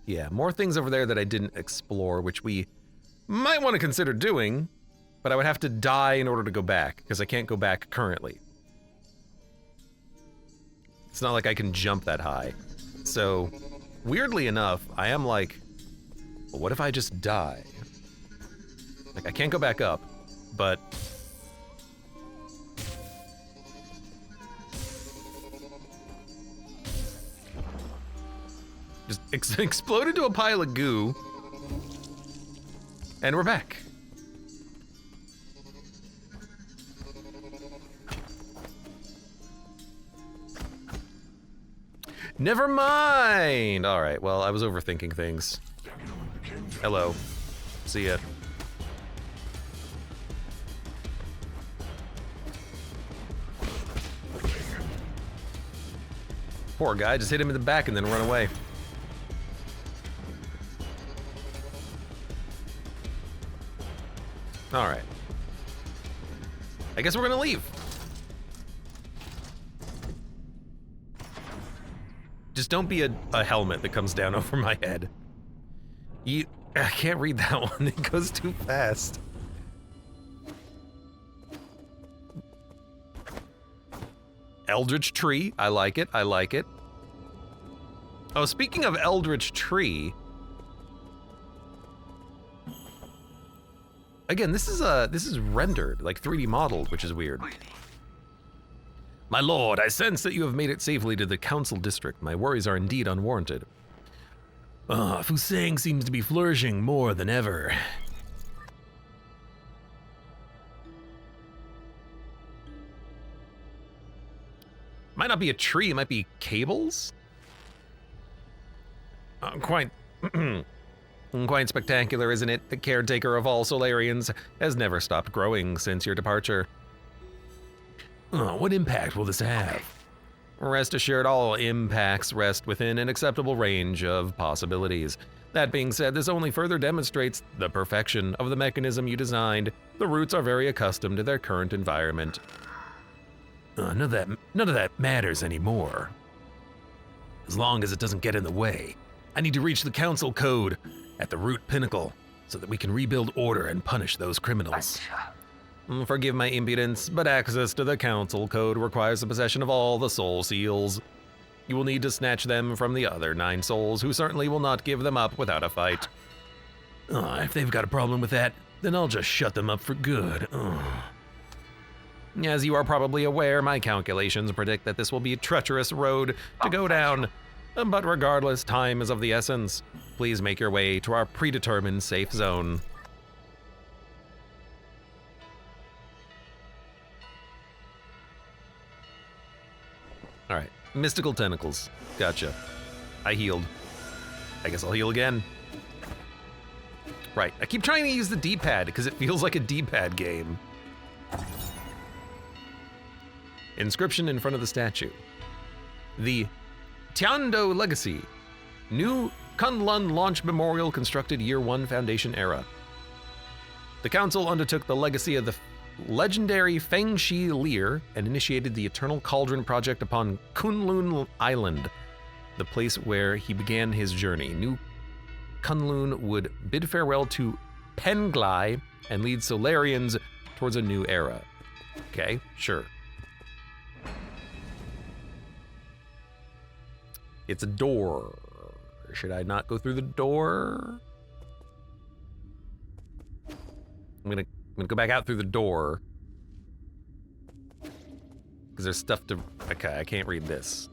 Yeah, more things over there that I didn't explore, which we might want to consider doing, but I would have to die in order to go back, because I can't go back currently. It's not like I can jump that high. So, weirdly enough, I am like, well, what if I just die? Like, I can't go back up, but... just exploded into a pile of goo, and we're back. Never mind! Alright, well, I was overthinking things. Hello. See ya. Poor guy, just hit him in the back and then run away. All right. I guess we're gonna leave. Just don't be a helmet that comes down over my head. I can't read that one. It goes too fast. Eldritch Tree. I like it. I like it. Oh, speaking of Eldritch Tree. Again, this is rendered, like 3D modeled, which is weird. My lord, I sense that you have made it safely to the council district. My worries are indeed unwarranted. Fusang seems to be flourishing more than ever. Might not be a tree, it might be cables? Quite spectacular, isn't it? The caretaker of all Solarians has never stopped growing since your departure. What impact will this have? Rest assured, all impacts rest within an acceptable range of possibilities. That being said, this only further demonstrates the perfection of the mechanism you designed. The roots are very accustomed to their current environment. None of that matters anymore. As long as it doesn't get in the way. I need to reach the council code at the root pinnacle so that we can rebuild order and punish those criminals. Forgive my impudence, but access to the council code requires the possession of all the soul seals. You will need to snatch them from the other 9 souls, who certainly will not give them up without a fight. If they've got a problem with that, then I'll just shut them up for good. As you are probably aware, my calculations predict that this will be a treacherous road to go down. But regardless, time is of the essence. Please make your way to our predetermined safe zone. All right, mystical tentacles. Gotcha. I healed. I guess I'll heal again. Right, I keep trying to use the D-pad because it feels like a D-pad game. Inscription in front of the statue. The Tiando Legacy. New Kunlun Launch Memorial constructed Year 1 Foundation era. The council undertook the legacy of the legendary Feng Shi Lear and initiated the Eternal Cauldron project upon Kunlun Island, the place where he began his journey. New Kunlun would bid farewell to Penglai and lead Solarians towards a new era. Okay, sure. It's a door. Should I not go through the door? I'm gonna go back out through the door. Because there's stuff to... Okay, I can't read this.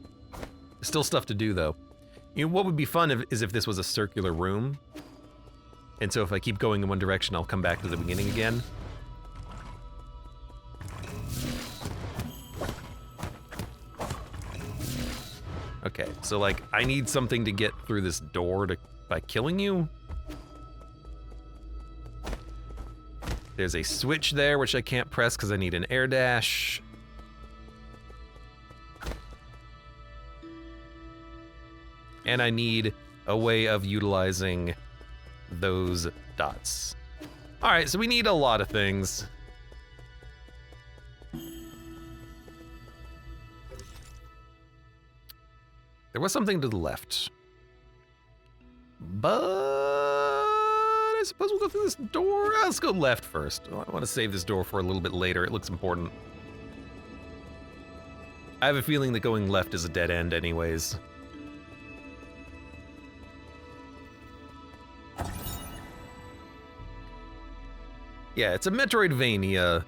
There's still stuff to do, though. You know, what would be fun is if this was a circular room. And so if I keep going in one direction, I'll come back to the beginning again. Okay, so like, I need something to get through this door by killing you? There's a switch there, which I can't press because I need an air dash. And I need a way of utilizing those dots. All right, so we need a lot of things. There was something to the left. But I suppose we'll go through this door. Let's go left first. I want to save this door for a little bit later. It looks important. I have a feeling that going left is a dead end anyways. Yeah, it's a Metroidvania,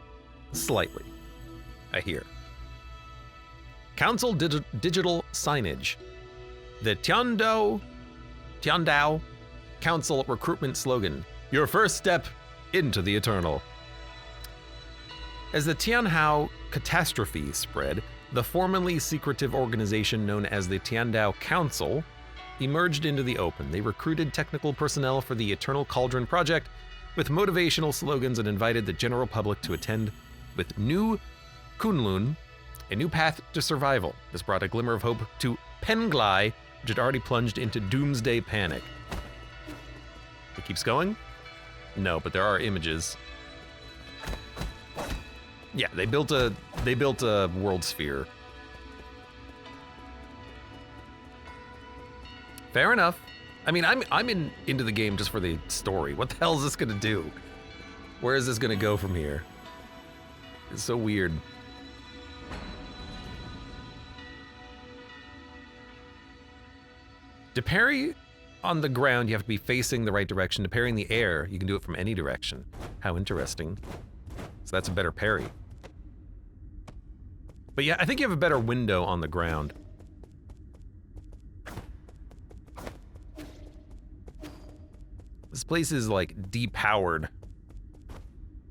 slightly, I hear. Council digital signage. The Tiandao Council recruitment slogan. Your first step into the eternal. As the Tianhao catastrophe spread, the formerly secretive organization known as the Tiandao Council emerged into the open. They recruited technical personnel for the Eternal Cauldron project with motivational slogans and invited the general public to attend with New Kunlun, a new path to survival. This brought a glimmer of hope to Penglai, which had already plunged into doomsday panic. It keeps going? No, but there are images. Yeah, they built a world sphere. Fair enough. I mean, I'm into the game just for the story. What the hell is this gonna do? Where is this gonna go from here? It's so weird. To parry on the ground, you have to be facing the right direction. To parry in the air, you can do it from any direction. How interesting. So that's a better parry. But yeah, I think you have a better window on the ground. This place is like depowered.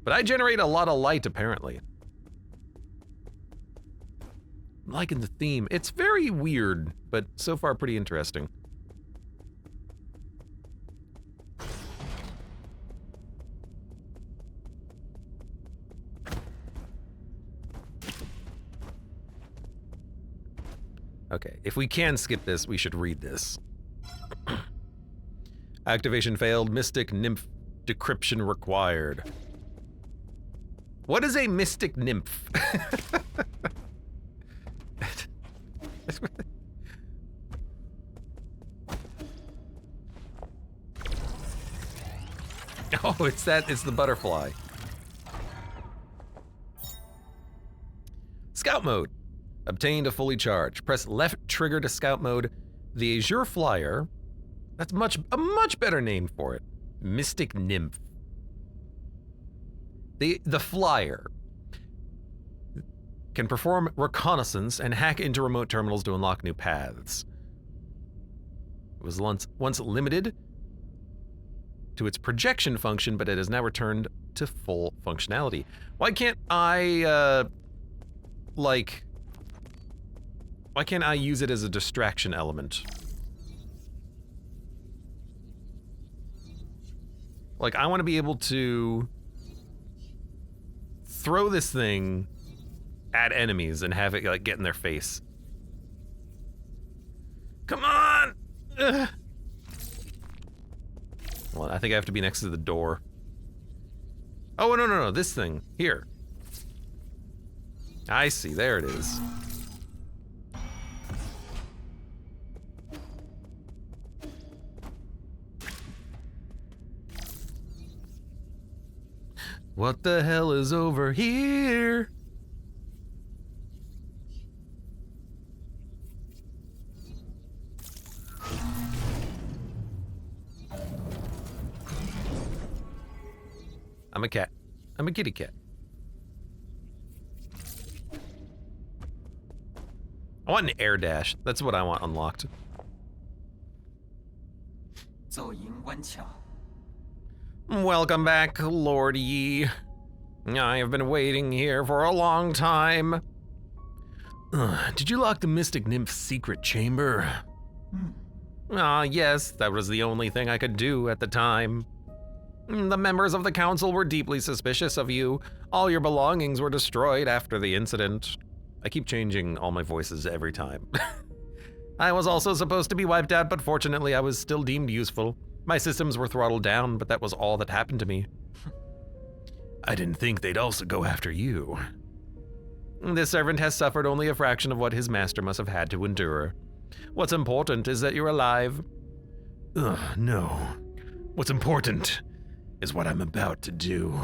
But I generate a lot of light apparently. I'm liking the theme. It's very weird, but so far pretty interesting. Okay, if we can skip this, we should read this. Activation failed, Mystic Nymph decryption required. What is a Mystic Nymph? Oh, it's the butterfly. Scout mode. Obtained a fully charged. Press left trigger to scout mode. The Azure Flyer, that's a much better name for it. Mystic Nymph. The flyer can perform reconnaissance and hack into remote terminals to unlock new paths. It was once limited to its projection function, but it has now returned to full functionality. Why can't I, why can't I use it as a distraction element? Like, I want to be able to throw this thing at enemies and have it, like, get in their face. Come on! Ugh. Well, I think I have to be next to the door. Oh, no, this thing. Here. I see, there it is. What the hell is over here? I'm a cat. I'm a kitty cat. I want an air dash. That's what I want unlocked. 走营关卡， Welcome back, Lord Yi. I have been waiting here for a long time. Did you lock the Mystic Nymph's secret chamber? Yes, that was the only thing I could do at the time. The members of the council were deeply suspicious of you. All your belongings were destroyed after the incident. I keep changing all my voices every time. I was also supposed to be wiped out, but fortunately I was still deemed useful. My systems were throttled down, but that was all that happened to me. I didn't think they'd also go after you. This servant has suffered only a fraction of what his master must have had to endure. What's important is that you're alive. No. What's important is what I'm about to do.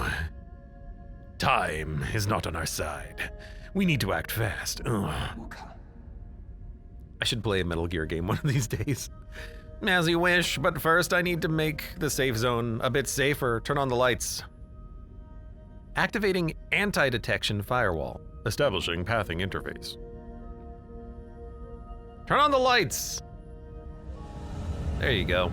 Time is not on our side. We need to act fast. 不卡， I should play a Metal Gear game one of these days. As you wish, but first I need to make the safe zone a bit safer. Turn on the lights. Activating anti-detection firewall. Establishing pathing interface. Turn on the lights! There you go.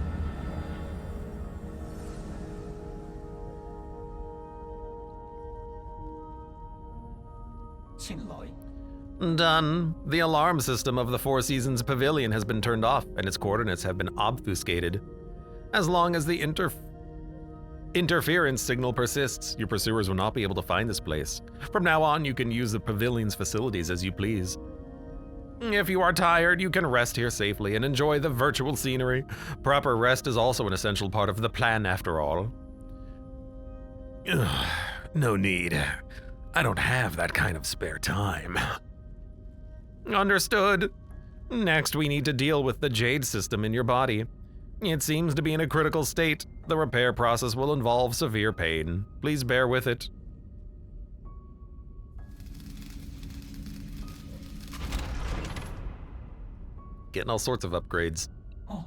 Chillin. Done. The alarm system of the Four Seasons Pavilion has been turned off, and its coordinates have been obfuscated. As long as the interference signal persists, your pursuers will not be able to find this place. From now on, you can use the pavilion's facilities as you please. If you are tired, you can rest here safely and enjoy the virtual scenery. Proper rest is also an essential part of the plan, after all. Ugh, no need. I don't have that kind of spare time. Understood. Next, we need to deal with the Jade system in your body. It seems to be in a critical state. The repair process will involve severe pain. Please bear with it. Getting all sorts of upgrades. Oh,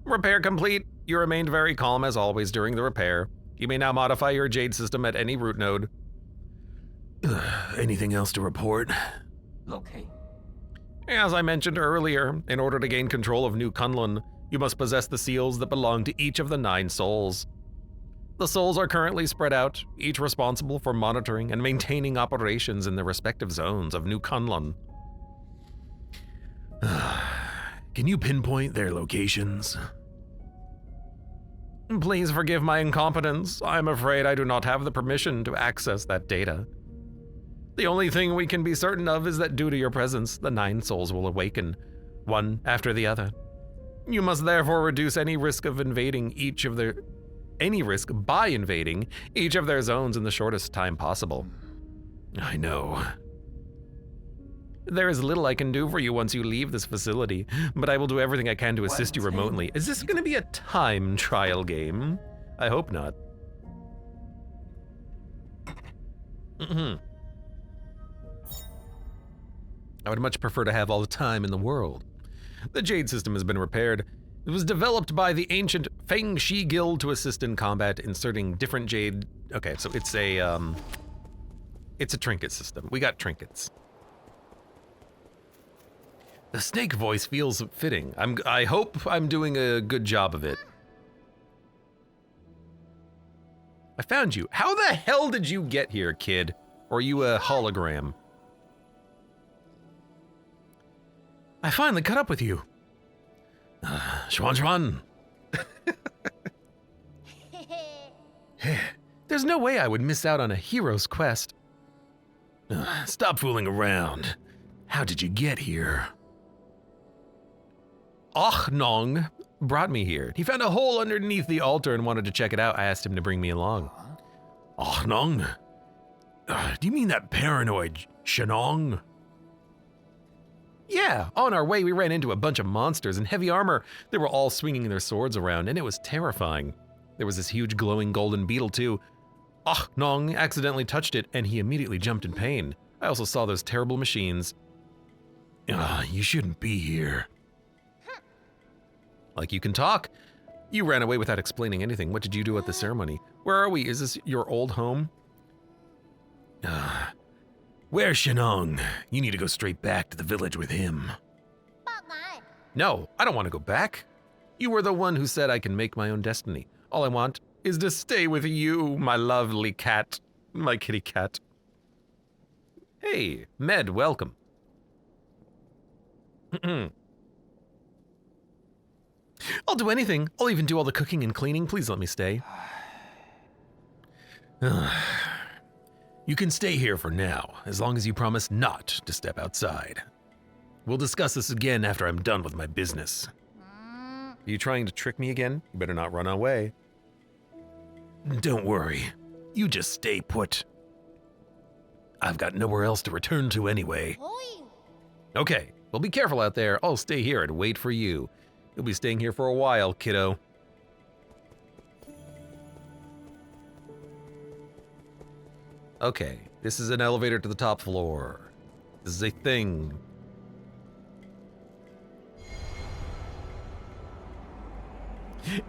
Repair complete. You remained very calm as always during the repair. You may now modify your Jade system at any root node. Anything else to report? locate. As I mentioned earlier, in order to gain control of New Kunlun, you must possess the seals that belong to each of the 9 souls. The souls are currently spread out, each responsible for monitoring and maintaining operations in their respective zones of New Kunlun. Can you pinpoint their locations? Please forgive my incompetence. I'm afraid I do not have the permission to access that data. The only thing we can be certain of is that due to your presence, the 9 souls will awaken, one after the other. You must therefore reduce any risk by invading each of their zones in the shortest time possible. I know. There is little I can do for you once you leave this facility, but I will do everything I can to assist you remotely. Is this going to be a time trial game? I hope not. I would much prefer to have all the time in the world. The Jade system has been repaired. It was developed by the ancient Feng Shi Guild to assist in combat, inserting different jade. Okay, so it's a trinket system. We got trinkets. The snake voice feels fitting. I hope I'm doing a good job of it. I found you. How the hell did you get here, kid? Or are you a hologram? I finally caught up with you. Xuan Xuan. There's no way I would miss out on a hero's quest. Stop fooling around. How did you get here? Nong brought me here. He found a hole underneath the altar and wanted to check it out. I asked him to bring me along. Nong? Do you mean that paranoid Shenong? Yeah, on our way we ran into a bunch of monsters in heavy armor. They were all swinging their swords around, and it was terrifying. There was this huge glowing golden beetle too. Nong accidentally touched it, and he immediately jumped in pain. I also saw those terrible machines. You shouldn't be here. Like you can talk. You ran away without explaining anything. What did you do at the ceremony? Where are we? Is this your old home? Where's Shenong? You need to go straight back to the village with him. No, I don't want to go back. You were the one who said I can make my own destiny. All I want is to stay with you, my lovely cat. My kitty cat. Hey, Med, welcome. I'll do anything. I'll even do all the cooking and cleaning. Please let me stay. You can stay here for now, as long as you promise not to step outside. We'll discuss this again after I'm done with my business. Are you trying to trick me again? You better not run away. Don't worry. You just stay put. I've got nowhere else to return to anyway. Okay, well be careful out there. I'll stay here and wait for you. You'll be staying here for a while, kiddo. Okay, this is an elevator to the top floor. This is a thing.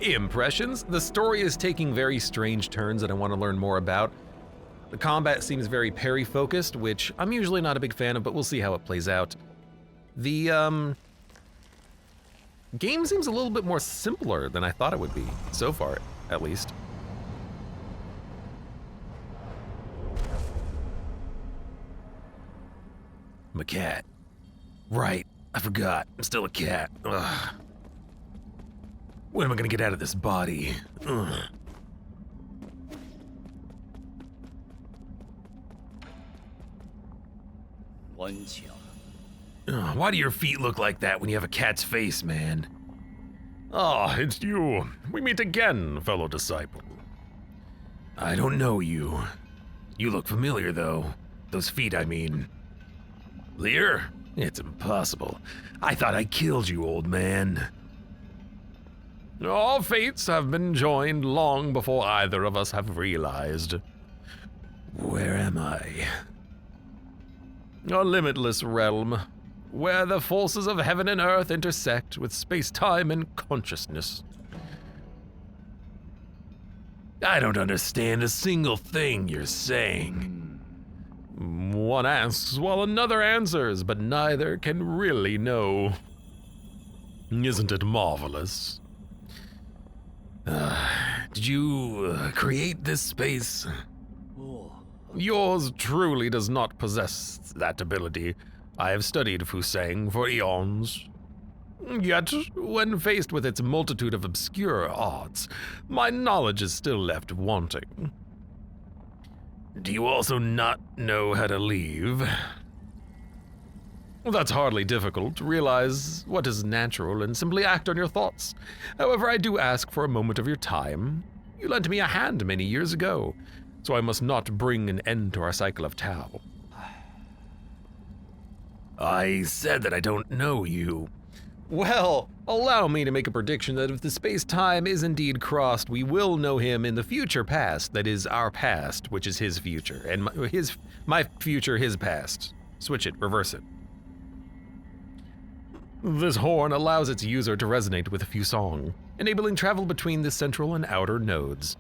Impressions? The story is taking very strange turns that I want to learn more about. The combat seems very parry-focused, which I'm usually not a big fan of, but we'll see how it plays out. The, game seems a little bit more simpler than I thought it would be, so far, at least. I'm a cat. Right, I forgot. I'm still a cat. Ugh. When am I gonna get out of this body? Ugh. Why do your feet look like that when you have a cat's face, man? Ah, it's you. We meet again, fellow disciple. I don't know you. You look familiar, though. Those feet, I mean. Lear? It's impossible. I thought I killed you, old man. All fates have been joined long before either of us have realized. Where am I? A limitless realm, where the forces of heaven and earth intersect with space-time and consciousness. I don't understand a single thing you're saying. One asks while another answers, but neither can really know. Isn't it marvelous? Did you create this space? Yours truly does not possess that ability. I have studied Fusang for eons. Yet, when faced with its multitude of obscure arts, my knowledge is still left wanting. Do you also not know how to leave? That's hardly difficult. Realize what is natural and simply act on your thoughts. However, I do ask for a moment of your time. You lent me a hand many years ago, so I must not bring an end to our cycle of Tao. I said that I don't know you. Well, allow me to make a prediction that if the space-time is indeed crossed, we will know him in the future past, that is our past, which is his future, and my future, his past. Switch it, reverse it. This horn allows its user to resonate with a few songs, enabling travel between the central and outer nodes.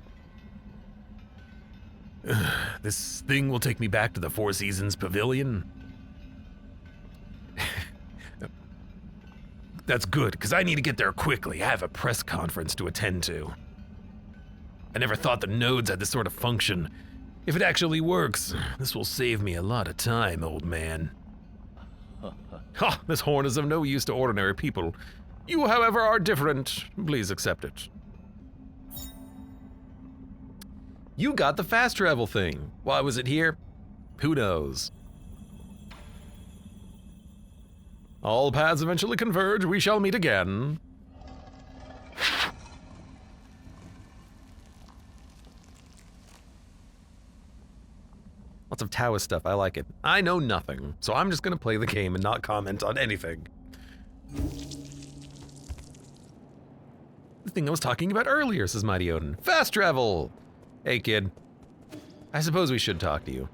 This thing will take me back to the Four Seasons Pavilion. That's good, because I need to get there quickly. I have a press conference to attend to. I never thought the nodes had this sort of function. If it actually works, this will save me a lot of time, old man. Ha! This horn is of no use to ordinary people. You, however, are different. Please accept it. You got the fast travel thing. Why was it here? Who knows? All paths eventually converge. We shall meet again. Lots of Taoist stuff. I like it. I know nothing, so I'm just gonna play the game and not comment on anything. The thing I was talking about earlier, says Mighty Odin. Fast travel! Hey, kid. I suppose we should talk to you.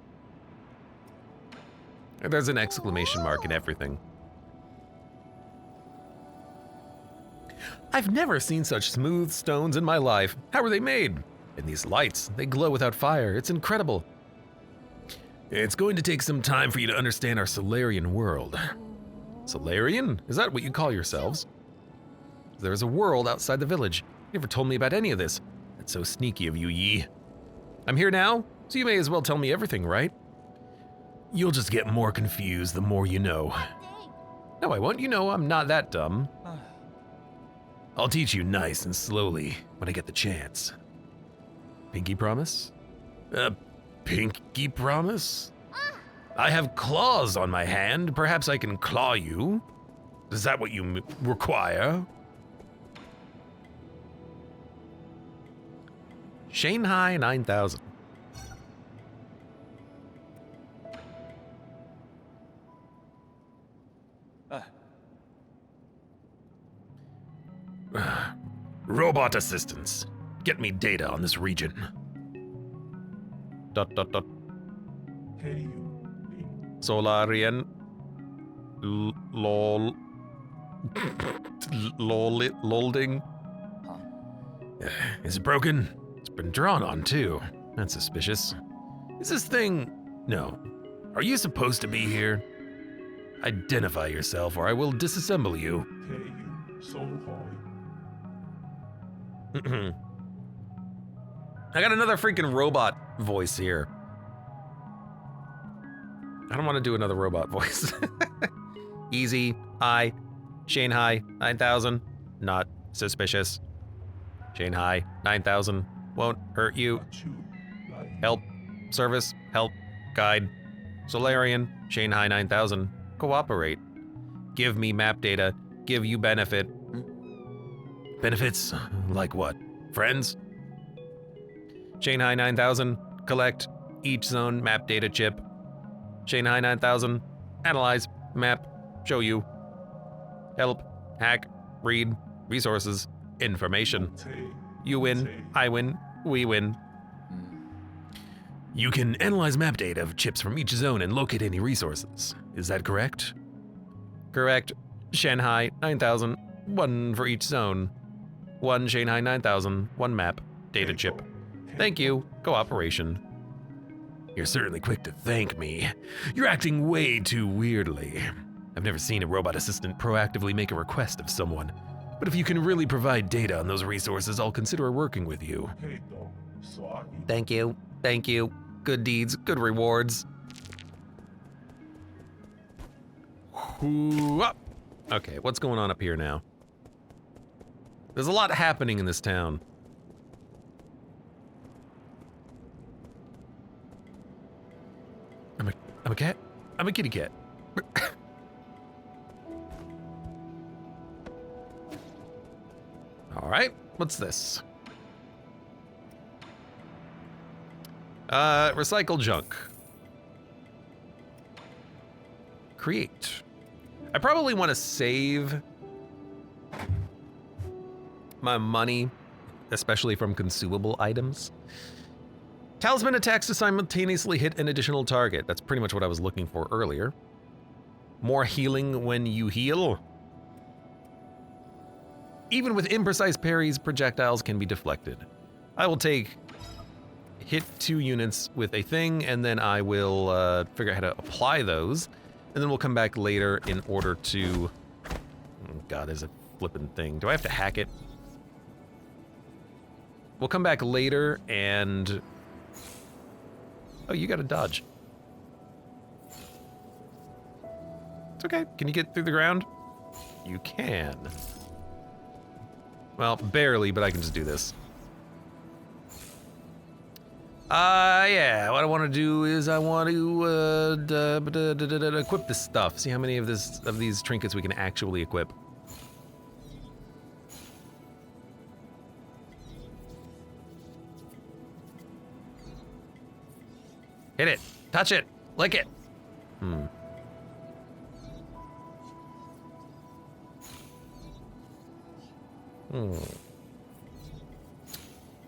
There's an exclamation mark in everything. I've never seen such smooth stones in my life. How are they made? And these lights, they glow without fire. It's incredible. It's going to take some time for you to understand our Solarian world. Solarian? Is that what you call yourselves? There's a world outside the village. You never told me about any of this. That's so sneaky of you, Yi. I'm here now, so you may as well tell me everything, right? You'll just get more confused the more you know. No, I won't. You know I'm not that dumb. I'll teach you nice and slowly when I get the chance. Pinky promise? Pinky promise? I have claws on my hand. Perhaps I can claw you. Is that what you require? Shanghai 9000. Robot assistants, get me data on this region. ... Solarian. Lol. Lolding. Is it broken? It's been drawn on too. That's suspicious. Is this thing... No. Are you supposed to be here? Identify yourself or I will disassemble you. I got another freaking robot voice here. I don't want to do another robot voice. Easy. Hi. Shanghai 9000. Not suspicious. Shanghai 9000. Won't hurt you. Help. Service. Help. Guide. Solarian. Shanghai 9000. Cooperate. Give me map data. Give you benefit. Benefits? Like what? Friends? Shanghai 9000. Collect each zone map data chip. Shanghai 9000. Analyze. Map. Show you. Help. Hack. Read. Resources. Information. You win. I win. We win. You can analyze map data of chips from each zone and locate any resources. Is that correct? Correct. Shanghai 9000. One for each zone. One Shanghai 9000. One map. Data chip. Thank you. Cooperation. You're certainly quick to thank me. You're acting way too weirdly. I've never seen a robot assistant proactively make a request of someone. But if you can really provide data on those resources, I'll consider working with you. Thank you. Thank you. Good deeds, good rewards. Okay, what's going on up here now? There's a lot happening in this town. I'm a cat? I'm a kitty cat. All right, what's this? Recycle junk. Create. I probably want to save my money, especially from consumable items. Talisman attacks to simultaneously hit an additional target. That's pretty much what I was looking for earlier. More healing when you heal. Even with imprecise parries, projectiles can be deflected. I will take hit 2 units with a thing, and then I will figure out how to apply those, and then we'll come back later in order to... Oh God, there's a flippin' thing. Do I have to hack it? We'll come back later and... Oh, you gotta dodge. It's okay. Can you get through the ground? You can. Well, barely, but I can just do this. Yeah, what I want to do is I want to equip this stuff. See how many of these trinkets we can actually equip. Hit it. Touch it. Lick it.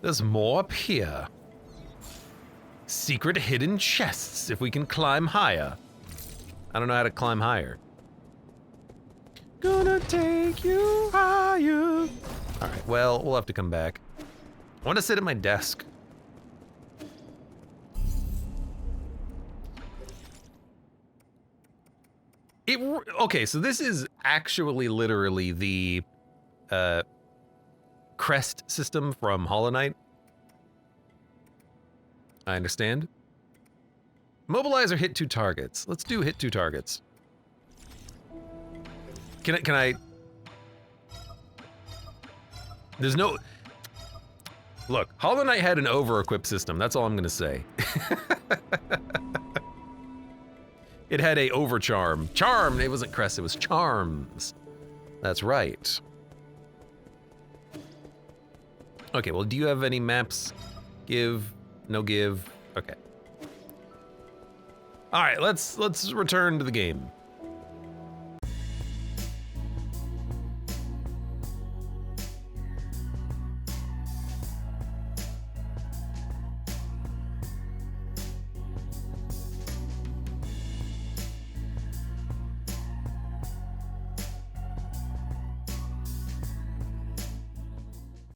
There's more up here. Secret hidden chests if we can climb higher. I don't know how to climb higher. Gonna take you higher. Alright, well, we'll have to come back. I want to sit at my desk. Okay, so this is actually literally the crest system from Hollow Knight. I understand. Mobilize or hit 2 targets. Let's do hit 2 targets. Can I? There's no... Look, Hollow Knight had an over-equip system. That's all I'm gonna say. It had a over-charm. Charm! It wasn't crest, it was charms. That's right. Okay, well, do you have any maps? Give, no give. Okay. All right, let's return to the game.